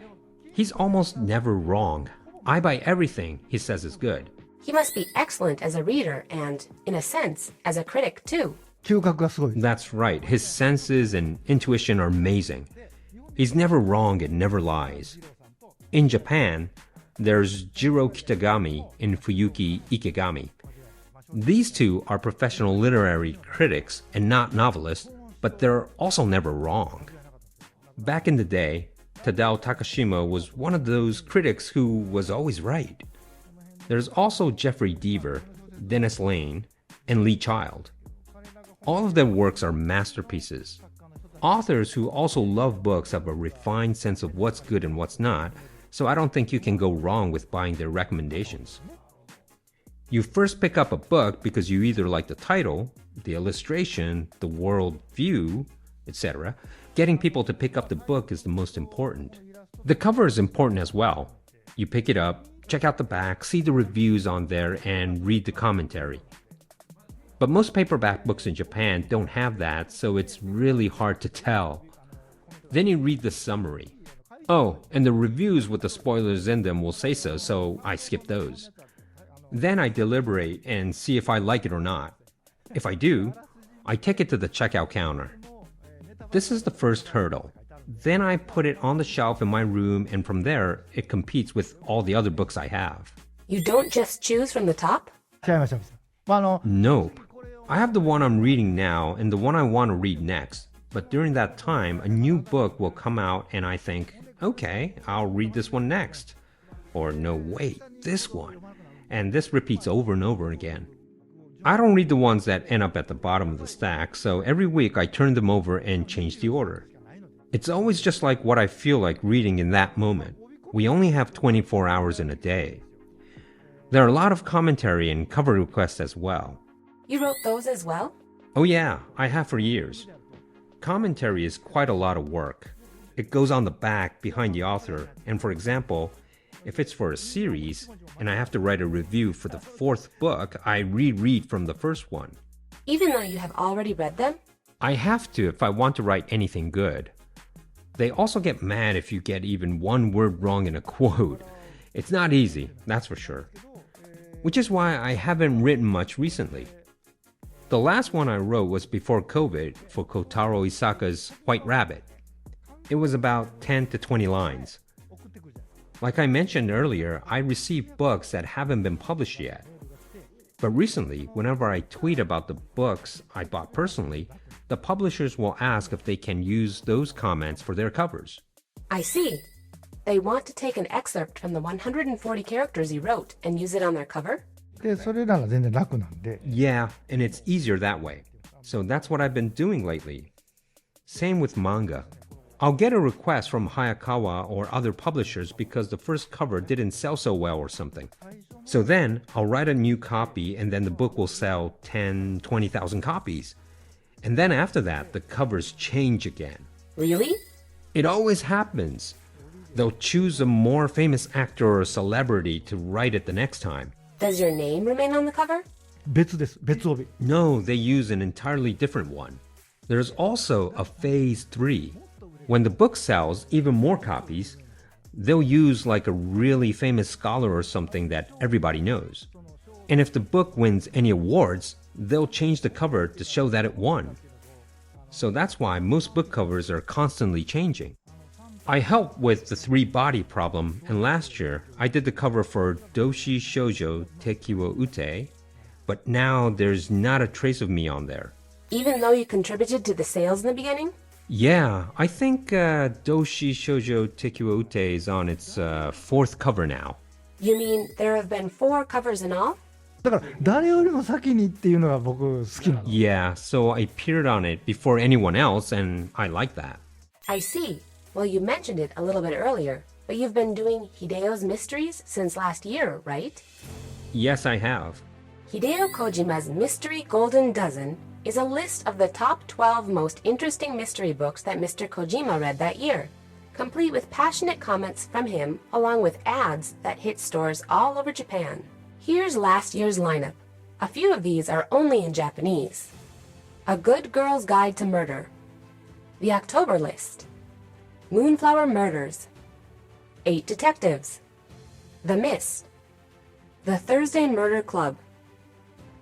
he's almost never wrong. I buy everything he says is good. He must be excellent as a reader and, in a sense, as a critic too. 嗅覚がすごい。 That's right. His senses and intuition are amazing. He's never wrong and never lies. In Japan, there's Jiro Kitagami and Fuyuki Ikegami. These 2 are professional literary critics and not novelists, but they're also never wrong. Back in the day, Tadao Takashima was one of those critics who was always right. There's also Jeffrey Deaver, Dennis Lane, and Lee Child. All of their works are masterpieces. Authors who also love books have a refined sense of what's good and what's not, so I don't think you can go wrong with buying their recommendations. You first pick up a book because you either like the title, the illustration, the world view, etc. Getting people to pick up the book is the most important. The cover is important as well. You pick it up, check out the back, see the reviews on there, and read the commentary. But most paperback books in Japan don't have that, so it's really hard to tell. Then you read the summary. Oh, and the reviews with the spoilers in them will say so I skip those. Then I deliberate and see if I like it or not. If I do, I take it to the checkout counter. This is the first hurdle. Then I put it on the shelf in my room, and from there, it competes with all the other books I have. You don't just choose from the top? 違いました。Nope. I have the one I'm reading now and the one I want to read next. But during that time, a new book will come out and I think, okay, I'll read this one next. Or no, wait, this one. And this repeats over and over again. I don't read the ones that end up at the bottom of the stack, so every week I turn them over and change the order. It's always just like what I feel like reading in that moment. We only have 24 hours in a day. There are a lot of commentary and cover requests as well. You wrote those as well? Oh yeah, I have for years. Commentary is quite a lot of work. It goes on the back behind the author, and for example, if it's for a series and I have to write a review for the fourth book, I reread from the first one. Even though you have already read them? I have to if I want to write anything good. They also get mad if you get even one word wrong in a quote. It's not easy, that's for sure. Which is why I haven't written much recently. The last one I wrote was before COVID for Kotaro Isaka's White Rabbit. It was about 10 to 20 lines. Like I mentioned earlier, I receive books that haven't been published yet. But recently, whenever I tweet about the books I bought personally, the publishers will ask if they can use those comments for their covers. I see. They want to take an excerpt from the 140 characters you wrote and use it on their cover? で、それなら全然楽なんで。 Yeah, and it's easier that way. So that's what I've been doing lately. Same with manga. I'll get a request from Hayakawa or other publishers because the first cover didn't sell so well or something. So then I'll write a new copy and then the book will sell 10, 20,000 copies. And then after that, the covers change again. Really? It always happens. They'll choose a more famous actor or celebrity to write it the next time. Does your name remain on the cover? 別です。別帯。 No, they use an entirely different one. There's also a phase 3. When the book sells even more copies, they'll use like a really famous scholar or something that everybody knows. And if the book wins any awards, they'll change the cover to show that it won. So that's why most book covers are constantly changing. I helped with the 3-body problem, and last year I did the cover for Doshi Shoujo Teki wo Ute, but now there's not a trace of me on there. Even though you contributed to the sales in the beginning? Yeah, I think Doshi Shoujo Teki wo Ute is on its 4th cover now. You mean there have been 4 covers in all? だから誰よりも先にっていうのが僕好きなの。 Yeah, so I appeared on it before anyone else, and I like that. I see. Well, you mentioned it a little bit earlier, but you've been doing Hideo's Mysteries since last year, right? Yes, I have. Hideo Kojima's Mystery Golden Dozen is a list of the top 12 most interesting mystery books that Mr. Kojima read that year, complete with passionate comments from him along with ads that hit stores all over Japan. Here's last year's lineup. A few of these are only in Japanese. A Good Girl's Guide to Murder, The October List, Moonflower Murders, 8 Detectives, The Mist, The Thursday Murder Club,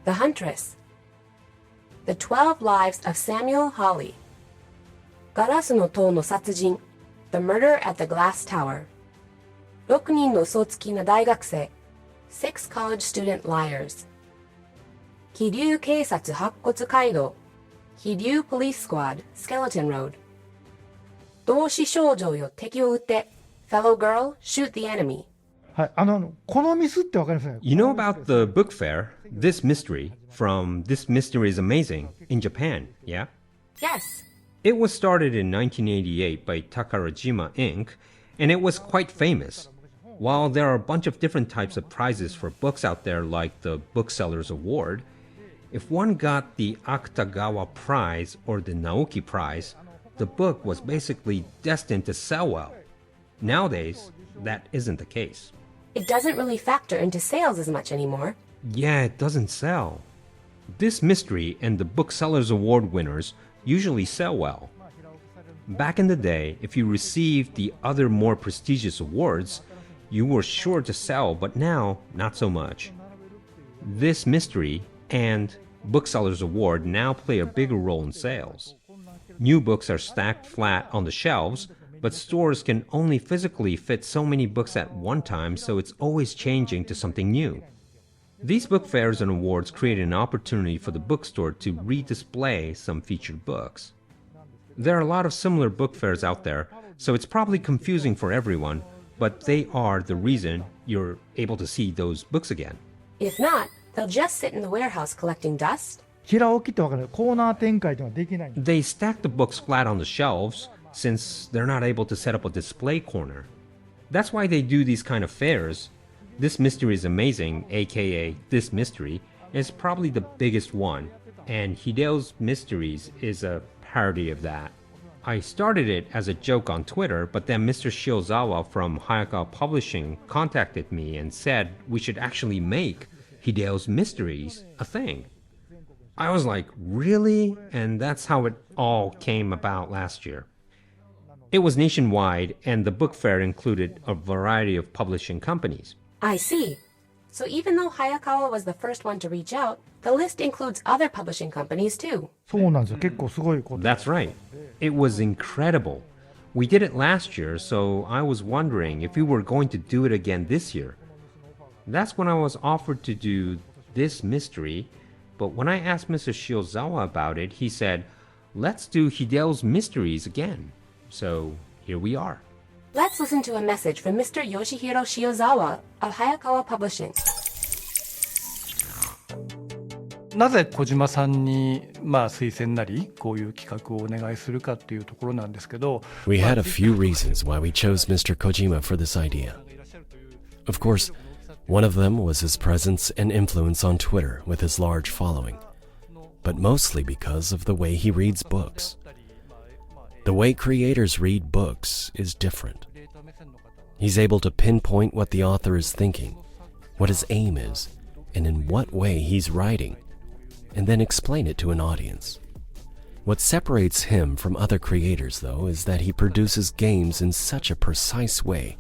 The Huntress, The 12 Lives of Samuel Hawley, Garasu no Tou no Satsujin, The Murder at the Glass Tower, 6人の嘘つきな大学生, 6 College Student Liars, 飛龍警察白骨街道, Hideo Police Squad, Skeleton Road, 同志少女よ敵を撃て, Fellow Girl, Shoot the Enemy. はい。このミスってわかりますか？ You know about the book fair, This Mystery, from This Mystery is Amazing, in Japan, yeah? Yes. It was started in 1988 by Takarajima Inc., and it was quite famous. While there are a bunch of different types of prizes for books out there like the Booksellers Award, if one got the Akutagawa Prize or the Naoki Prize, the book was basically destined to sell well. Nowadays, that isn't the case. It doesn't really factor into sales as much anymore. Yeah, it doesn't sell. This Mystery and the Booksellers Award winners usually sell well. Back in the day, if you received the other more prestigious awards, you were sure to sell, but now, not so much. This Mystery and Booksellers Award now play a bigger role in sales. New books are stacked flat on the shelves, but stores can only physically fit so many books at one time, so it's always changing to something new. These book fairs and awards create an opportunity for the bookstore to redisplay some featured books. There are a lot of similar book fairs out there, so it's probably confusing for everyone, but they are the reason you're able to see those books again. If not, they'll just sit in the warehouse collecting dust. 平置きってわかるコーナー展開というのはできないんです。 They stack the books flat on the shelves since they're not able to set up a display corner. That's why they do these kind of fairs. This Mystery is Amazing, aka This Mystery, is probably the biggest one, and Hideo's Mysteries is a parody of that. I started it as a joke on Twitter, but then Mr. Shiozawa from Hayakawa Publishing contacted me and said we should actually make Hideo's Mysteries a thing. I was like, really? And that's how it all came about last year. It was nationwide, and the book fair included a variety of publishing companies. I see. So even though Hayakawa was the first one to reach out, the list includes other publishing companies too. そうなんですよ。結構すごいこと。 That's right. It was incredible. We did it last year, so I was wondering if we were going to do it again this year. That's when I was offered to do This Mystery, but when I asked Mr. Shiozawa about it, he said, let's do Hideo's Mysteries again. So here we are. Let's listen to a message from Mr. Yoshihiro Shiozawa of Hayakawa Publishing. なぜ小島さんに推薦なりこういう企画をお願いするかっていうところなんですけど、 We had a few reasons why we chose Mr. Kojima for this idea. Of course, one of them was his presence and influence on Twitter with his large following, but mostly because of the way he reads books. The way creators read books is different. He's able to pinpoint what the author is thinking, what his aim is, and in what way he's writing, and then explain it to an audience. What separates him from other creators, though, is that he produces games in such a precise way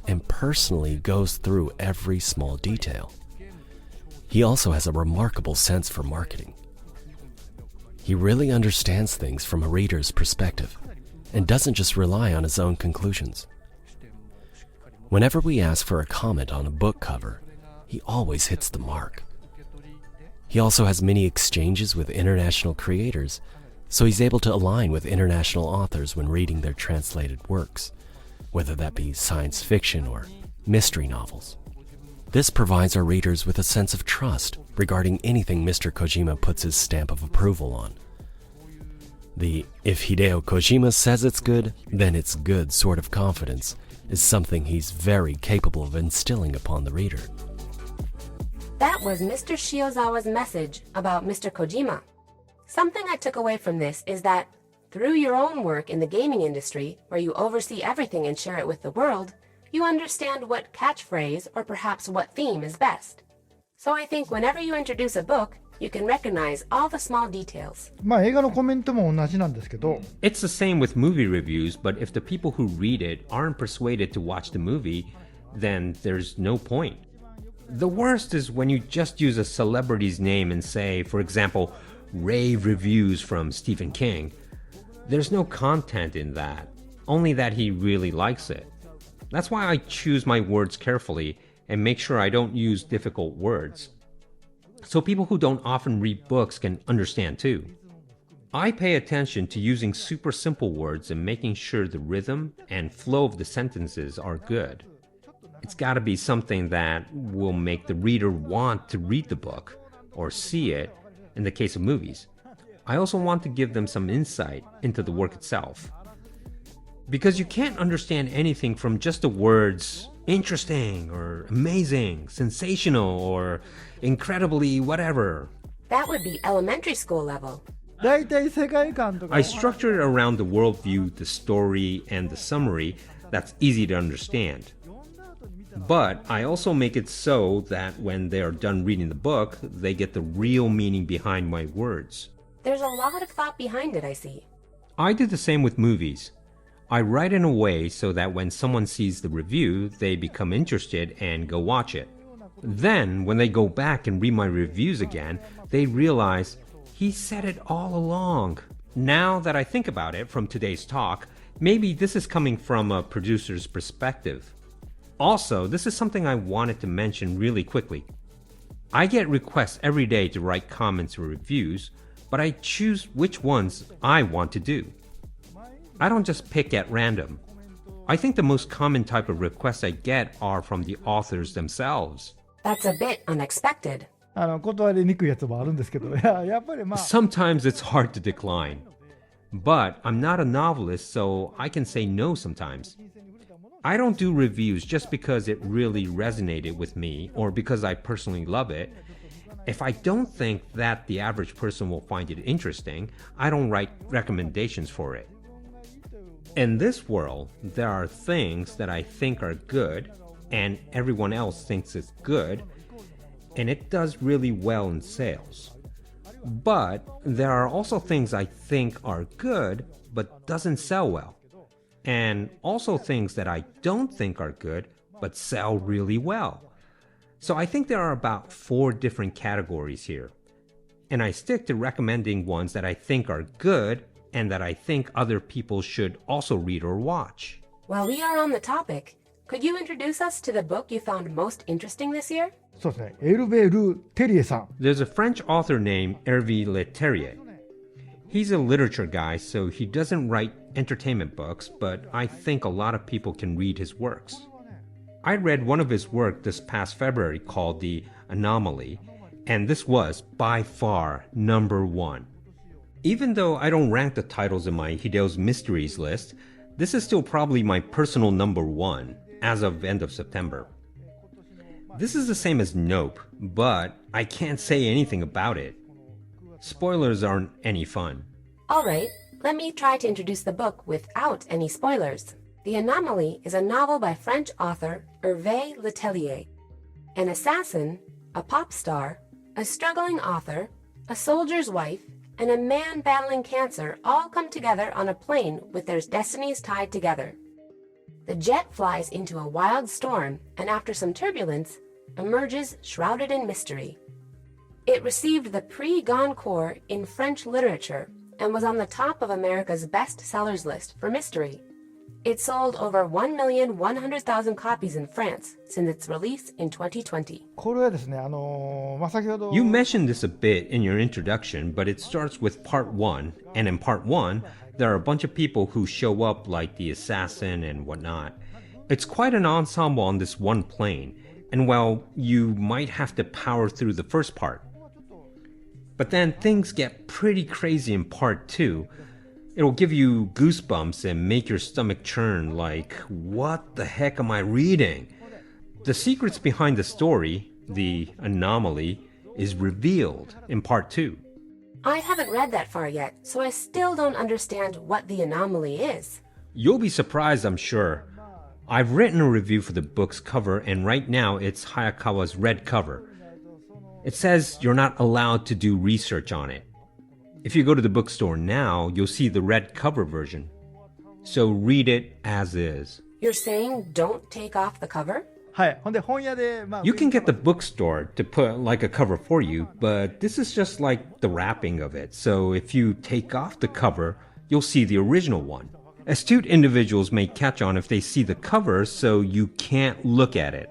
and personally goes through every small detail. He also has a remarkable sense for marketing. He really understands things from a reader's perspective and doesn't just rely on his own conclusions. Whenever we ask for a comment on a book cover, he always hits the mark. He also has many exchanges with international creators, so he's able to align with international authors when reading their translated works, whether that be science fiction or mystery novels. This provides our readers with a sense of trust regarding anything Mr. Kojima puts his stamp of approval on. The if Hideo Kojima says it's good, then it's good sort of confidence is something he's very capable of instilling upon the reader. That was Mr. Shiozawa's message about Mr. Kojima. Something I took away from this is that through your own work in the gaming industry, where you oversee everything and share it with the world, you understand what catchphrase or perhaps what theme is best. So I think whenever you introduce a book, you can recognize all the small details. 映画のコメントも同じなんですけど、 It's the same with movie reviews, but if the people who read it aren't persuaded to watch the movie, then there's no point. The worst is when you just use a celebrity's name and say, for example, rave reviews from Stephen King. There's no content in that, only that he really likes it. That's why I choose my words carefully and make sure I don't use difficult words, so people who don't often read books can understand too. I pay attention to using super simple words and making sure the rhythm and flow of the sentences are good. It's got to be something that will make the reader want to read the book or see it in the case of movies. I also want to give them some insight into the work itself. Because you can't understand anything from just the words interesting or amazing, sensational or incredibly whatever. That would be elementary school level. 大体世界観とか I structure it around the worldview, the story, and the summary that's easy to understand. But I also make it so that when they are done reading the book, they get the real meaning behind my words. There's a lot of thought behind it, I see. I do the same with movies. I write in a way so that when someone sees the review, they become interested and go watch it. Then, when they go back and read my reviews again, they realize he said it all along. Now that I think about it from today's talk, maybe this is coming from a producer's perspective. Also, this is something I wanted to mention really quickly. I get requests every day to write comments or reviews, but I choose which ones I want to do. I don't just pick at random. I think the most common type of requests I get are from the authors themselves. That's a bit unexpected. 断りにくいやつもあるんですけど、やっぱりSometimes it's hard to decline. But I'm not a novelist, so I can say no sometimes. I don't do reviews just because it really resonated with me or because I personally love it. If I don't think that the average person will find it interesting, I don't write recommendations for it. In this world, there are things that I think are good, and everyone else thinks it's good, and it does really well in sales. But there are also things I think are good, but doesn't sell well. And also things that I don't think are good, but sell really well. So I think there are about 4 different categories here. And I stick to recommending ones that I think are good and that I think other people should also read or watch. While we are on the topic, could you introduce us to the book you found most interesting this year? そうですね、エルヴェ・ル・テリエさん。 There's a French author named Hervé Leterrier. He's a literature guy, so he doesn't write entertainment books, but I think a lot of people can read his works. I read one of his work this past February called The Anomaly, and this was by far number 1. Even though I don't rank the titles in my Hideo's Mysteries list, this is still probably my personal number 1 as of end of September. This is the same as Nope, but I can't say anything about it. Spoilers aren't any fun. Alright, let me try to introduce the book without any spoilers. The Anomaly is a novel by French author Hervé Letellier. An assassin, a pop star, a struggling author, a soldier's wife, and a man battling cancer all come together on a plane with their destinies tied together. The jet flies into a wild storm and after some turbulence, emerges shrouded in mystery. It received the Prix Goncourt in French literature and was on the top of America's bestsellers list for mystery. It sold over 1,100,000 copies in France since its release in 2020. これはですね、先ほど You mentioned this a bit in your introduction, but it starts with part 1, and in part 1, there are a bunch of people who show up like the assassin and whatnot. It's quite an ensemble on this one plane, and well, you might have to power through the first part. But then things get pretty crazy in part 2. It'll give you goosebumps and make your stomach churn like, what the heck am I reading? The secrets behind the story, the anomaly, is revealed in part 2. I haven't read that far yet, so I still don't understand what the anomaly is. You'll be surprised, I'm sure. I've written a review for the book's cover, and right now it's Hayakawa's red cover. It says you're not allowed to do research on it. If you go to the bookstore now, you'll see the red cover version. So read it as is. You're saying don't take off the cover? はい、ほんで本屋で、You can get the bookstore to put like a cover for you, but this is just like the wrapping of it. So if you take off the cover, you'll see the original one. Astute individuals may catch on if they see the cover, so you can't look at it.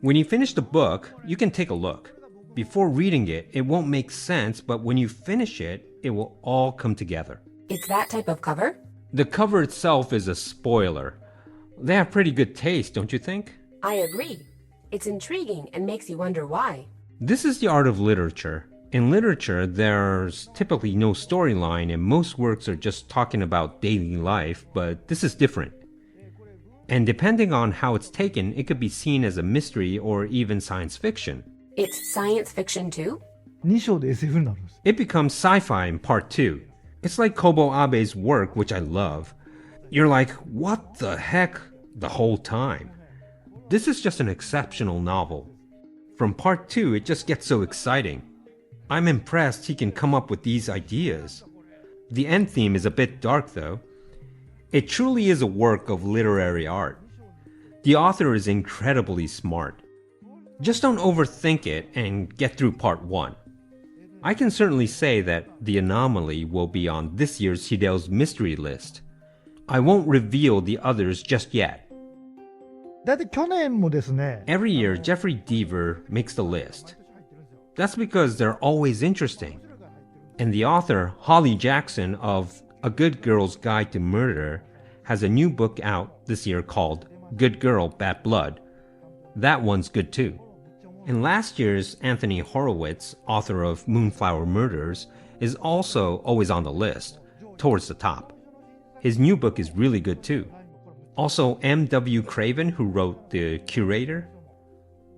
When you finish the book, you can take a look. Before reading it, it won't make sense, but when you finish it, it will all come together. It's that type of cover? The cover itself is a spoiler. They have pretty good taste, don't you think? I agree. It's intriguing and makes you wonder why. This is the art of literature. In literature, there's typically no storyline and most works are just talking about daily life, but this is different. And depending on how it's taken, it could be seen as a mystery or even science fiction. It's science fiction too? 2章で SF になるんです。 It becomes sci-fi in part 2. It's like Kobo Abe's work, which I love. You're like, what the heck, the whole time. This is just an exceptional novel. From part 2, it just gets so exciting. I'm impressed he can come up with these ideas. The end theme is a bit dark though. It truly is a work of literary art. The author is incredibly smart. Just don't overthink it and get through part 1. I can certainly say that The Anomaly will be on this year's Hideo's mystery list. I won't reveal the others just yet. だいたい去年もですね、 Every year, Jeffrey Deaver makes the list. That's because they're always interesting. And the author, Holly Jackson of A Good Girl's Guide to Murder, has a new book out this year called Good Girl, Bad Blood. That one's good too. And last year's Anthony Horowitz, author of Moonflower Murders, is also always on the list, towards the top. His new book is really good too. Also, M.W. Craven, who wrote The Curator.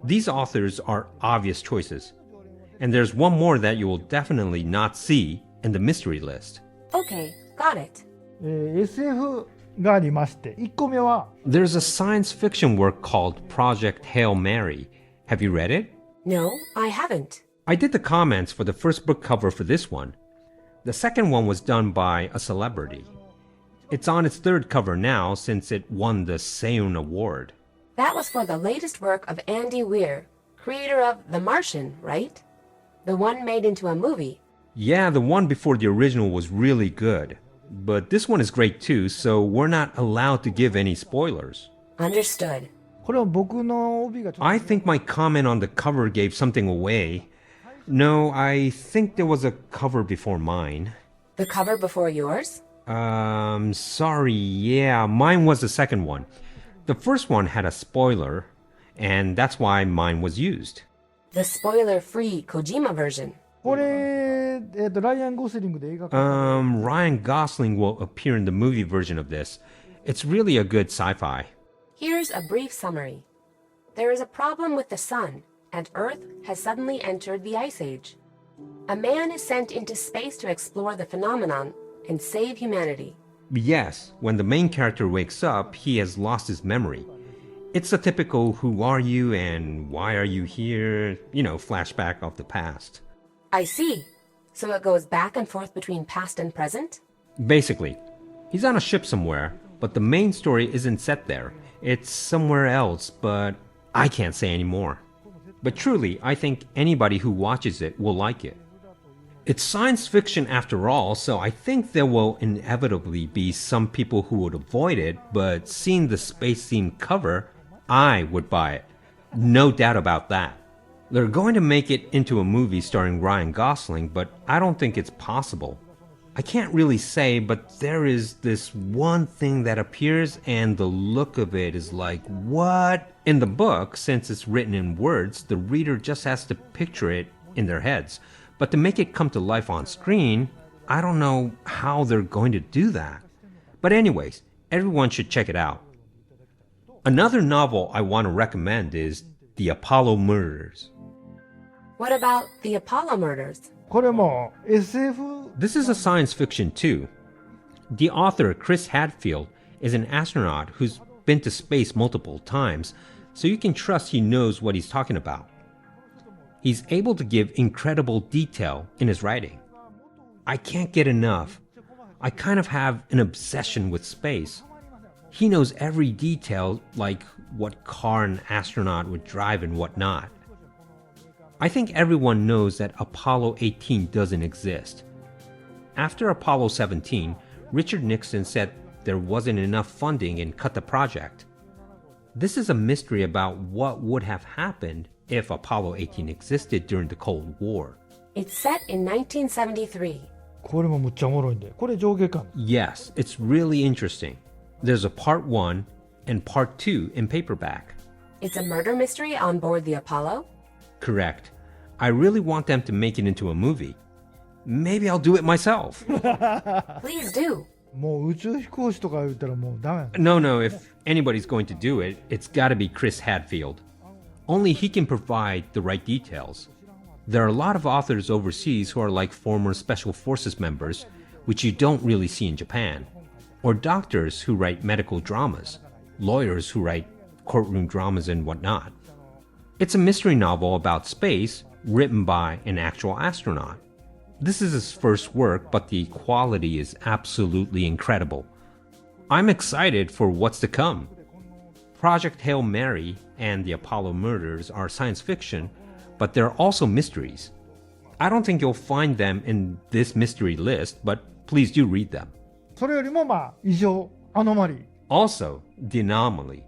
These authors are obvious choices. And there's one more that you will definitely not see in the mystery list. Okay, got it. SF がありまして、1個目は There's a science fiction work called Project Hail Mary. Have you read it? No, I haven't. I did the comments for the first book cover for this one. The second one was done by a celebrity. It's on its third cover now since it won the Seun Award. That was for the latest work of Andy Weir, creator of The Martian, right? The one made into a movie. Yeah, the one before the original was really good. But this one is great too, so we're not allowed to give any spoilers. Understood. これは僕の帯がちょっと I think my comment on the cover gave something away. No, I think there was a cover before mine. The cover before yours? Sorry, yeah, mine was the second one. The first one had a spoiler, and that's why mine was used. The spoiler-free Kojima version. これ、ライアン・ゴスリングで映画化 Ryan Gosling will appear in the movie version of this. It's really a good sci-fi. Here's a brief summary. There is a problem with the sun, and Earth has suddenly entered the Ice Age. A man is sent into space to explore the phenomenon and save humanity. Yes, when the main character wakes up, he has lost his memory. It's a typical who are you and why are you here, flashback of the past. I see. So it goes back and forth between past and present? Basically, he's on a ship somewhere, but the main story isn't set there. It's somewhere else, but I can't say any more. But truly, I think anybody who watches it will like it. It's science fiction after all, so I think there will inevitably be some people who would avoid it, but seeing the space-themed cover, I would buy it. No doubt about that. They're going to make it into a movie starring Ryan Gosling, but I don't think it's possible. I can't really say, but there is this one thing that appears and the look of it is like, what? In the book, since it's written in words, the reader just has to picture it in their heads. But to make it come to life on screen, I don't know how they're going to do that. But anyways, everyone should check it out. Another novel I want to recommend is The Apollo Murders. What about The Apollo Murders? これも SF This is a science fiction too. The author, Chris Hadfield, is an astronaut who's been to space multiple times, so you can trust he knows what he's talking about. He's able to give incredible detail in his writing. I can't get enough. I kind of have an obsession with space. He knows every detail, like what car an astronaut would drive and whatnot. I think everyone knows that Apollo 18 doesn't exist. After Apollo 17, Richard Nixon said there wasn't enough funding and cut the project. This is a mystery about what would have happened if Apollo 18 existed during the Cold War. It's set in 1973. これもむっちゃおもろいんで、これ上下巻 Yes, it's really interesting. There's a part 1 and part 2 in paperback. It's a murder mystery on board the Apollo? Correct. I really want them to make it into a movie. Maybe I'll do it myself. Please do. もう宇宙飛行士とか言ったらもうダメや No, if anybody's going to do it, it's gotta be Chris Hadfield. Only he can provide the right details. There are a lot of authors overseas who are like former Special Forces members, which you don't really see in Japan. Or doctors who write medical dramas, lawyers who write courtroom dramas and whatnot. It's a mystery novel about space written by an actual astronaut. This is his first work, but the quality is absolutely incredible. I'm excited for what's to come. Project Hail Mary and The Apollo Murders are science fiction, but they're also mysteries. I don't think you'll find them in this mystery list, but please do read them. それよりも異常、アノマリー。 Also, the anomaly.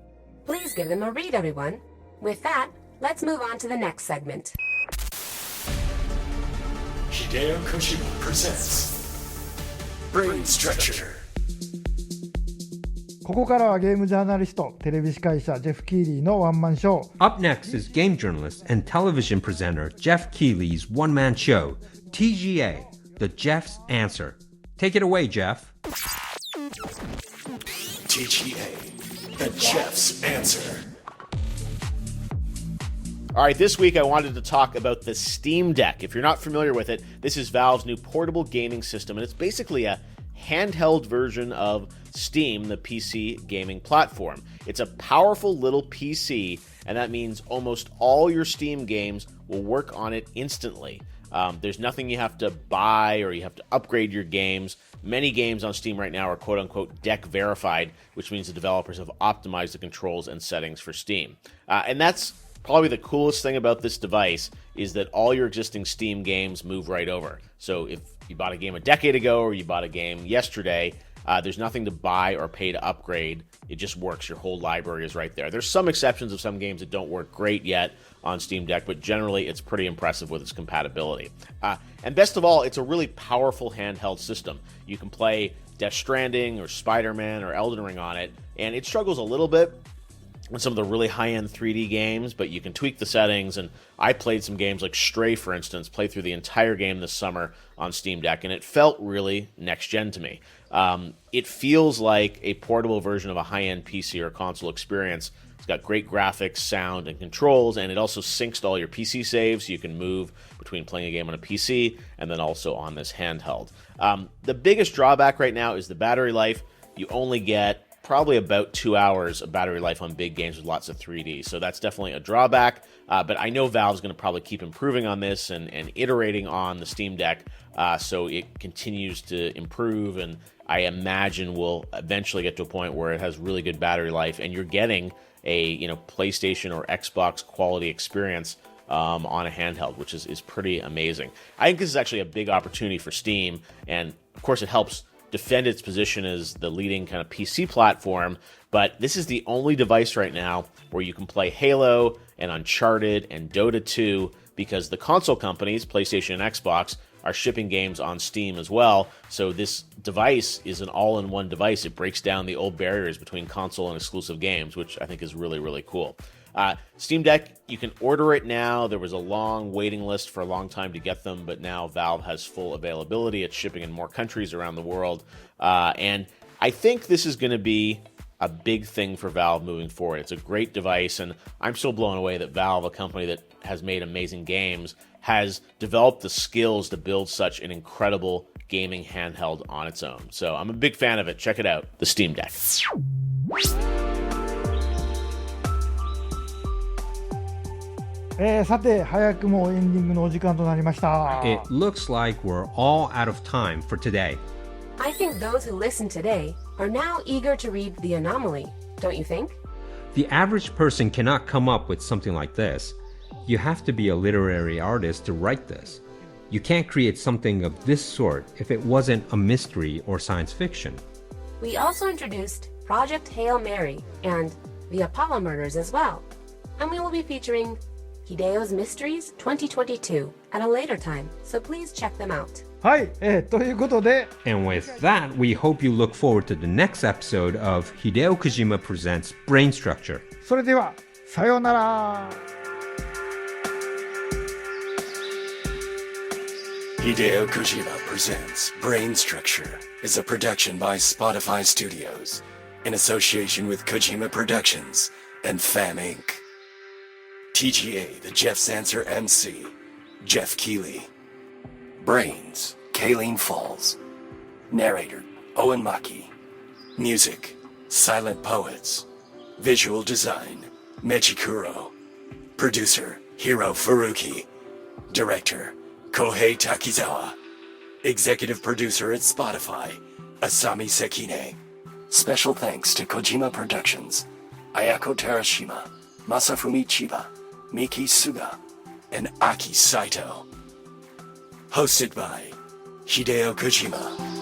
Please give them a read, everyone. With that, let's move on to the next segment. Hideo Kojima presents Brain Structure. ここからはゲームジャーナリスト、テレビ司会者ジェフ・キーリーのワンマンショー。 Up next is game journalist and television presenter Jeff Keighley's one-man show, TGA, The Jeff's Answer. Take it away, Jeff. TGA, The Jeff's Answer. All right, this week I wanted to talk about the Steam Deck. If you're not familiar with it, this is Valve's new portable gaming system, and it's basically a handheld version of Steam, the PC gaming platform. It's a powerful little PC, and that means almost all your Steam games will work on it instantly. There's nothing you have to buy or you have to upgrade your games. Many games on Steam right now are quote-unquote deck verified, which means the developers have optimized the controls and settings for Steam. And that's probably the coolest thing about this device is that all your existing Steam games move right over. So if you bought a game a decade ago or you bought a game yesterday, there's nothing to buy or pay to upgrade. It just works. Your whole library is right there. There's some exceptions of some games that don't work great yet on Steam Deck, but generally it's pretty impressive with its compatibility. And best of all, it's a really powerful handheld system. You can play Death Stranding or Spider-Man or Elden Ring on it, and it struggles a little bit with some of the really high-end 3D games, but you can tweak the settings, and I played some games like Stray, for instance, played through the entire game this summer on Steam Deck, and it felt really next-gen to me. It feels like a portable version of a high-end PC or console experience. It's got great graphics, sound, and controls, and it also syncs to all your PC saves, so you can move between playing a game on a PC and then also on this handheld. The biggest drawback right now is the battery life. You only get probably about 2 hours of battery life on big games with lots of 3D, so that's definitely a drawback, but I know Valve's going to probably keep improving on this and iterating on the Steam Deck so it continues to improve, and I imagine we'll eventually get to a point where it has really good battery life and you're getting a PlayStation or Xbox quality experience on a handheld, which is pretty amazing. I think this is actually a big opportunity for Steam, and of course it helps defend its position as the leading kind of PC platform, but this is the only device right now where you can play Halo and Uncharted and Dota 2 because the console companies, PlayStation and Xbox, are shipping games on Steam as well. So this device is an all-in-one device. It breaks down the old barriers between console and exclusive games, which I think is really, really cool. Steam Deck, you can order it now. There was a long waiting list for a long time to get them, but now Valve has full availability. It's shipping in more countries around the world. And I think this is going to be a big thing for Valve moving forward. It's a great device, and I'm so blown away that Valve, a company that has made amazing games, has developed the skills to build such an incredible gaming handheld on its own. So I'm a big fan of it. Check it out, the Steam Deck. さて早くもエンディングのお時間となりました。 It looks like we're all out of time for today. I think those who listen today are now eager to read The Anomaly, don't you think? The average person cannot come up with something like this. You have to be a literary artist to write this. You can't create something of this sort if it wasn't a mystery or science fiction. We also introduced Project Hail Mary and The Apollo Murders as well. And we will be featuring Hideo's Mysteries 2022 at a later time, so please check them out. はい、ということで And with that, we hope you look forward to the next episode of Hideo Kojima Presents Brain Structure. それではさようなら。 Hideo Kojima presents Brain Structure is a production by Spotify Studios in association with Kojima Productions and Fam Inc. TGA, the Jeff's Answer MC, Jeff Keighley. Brains, Kayleen Falls. Narrator, Owen Maki. Music, Silent Poets. Visual design, Mechikuro. Producer, Hiro Furuki. Director, Kohei Takizawa. Executive producer at Spotify, Asami Sekine. Special thanks to Kojima Productions, Ayako Terashima, Masafumi Chiba, Miki Suga, and Aki Saito. Hosted by Hideo Kojima.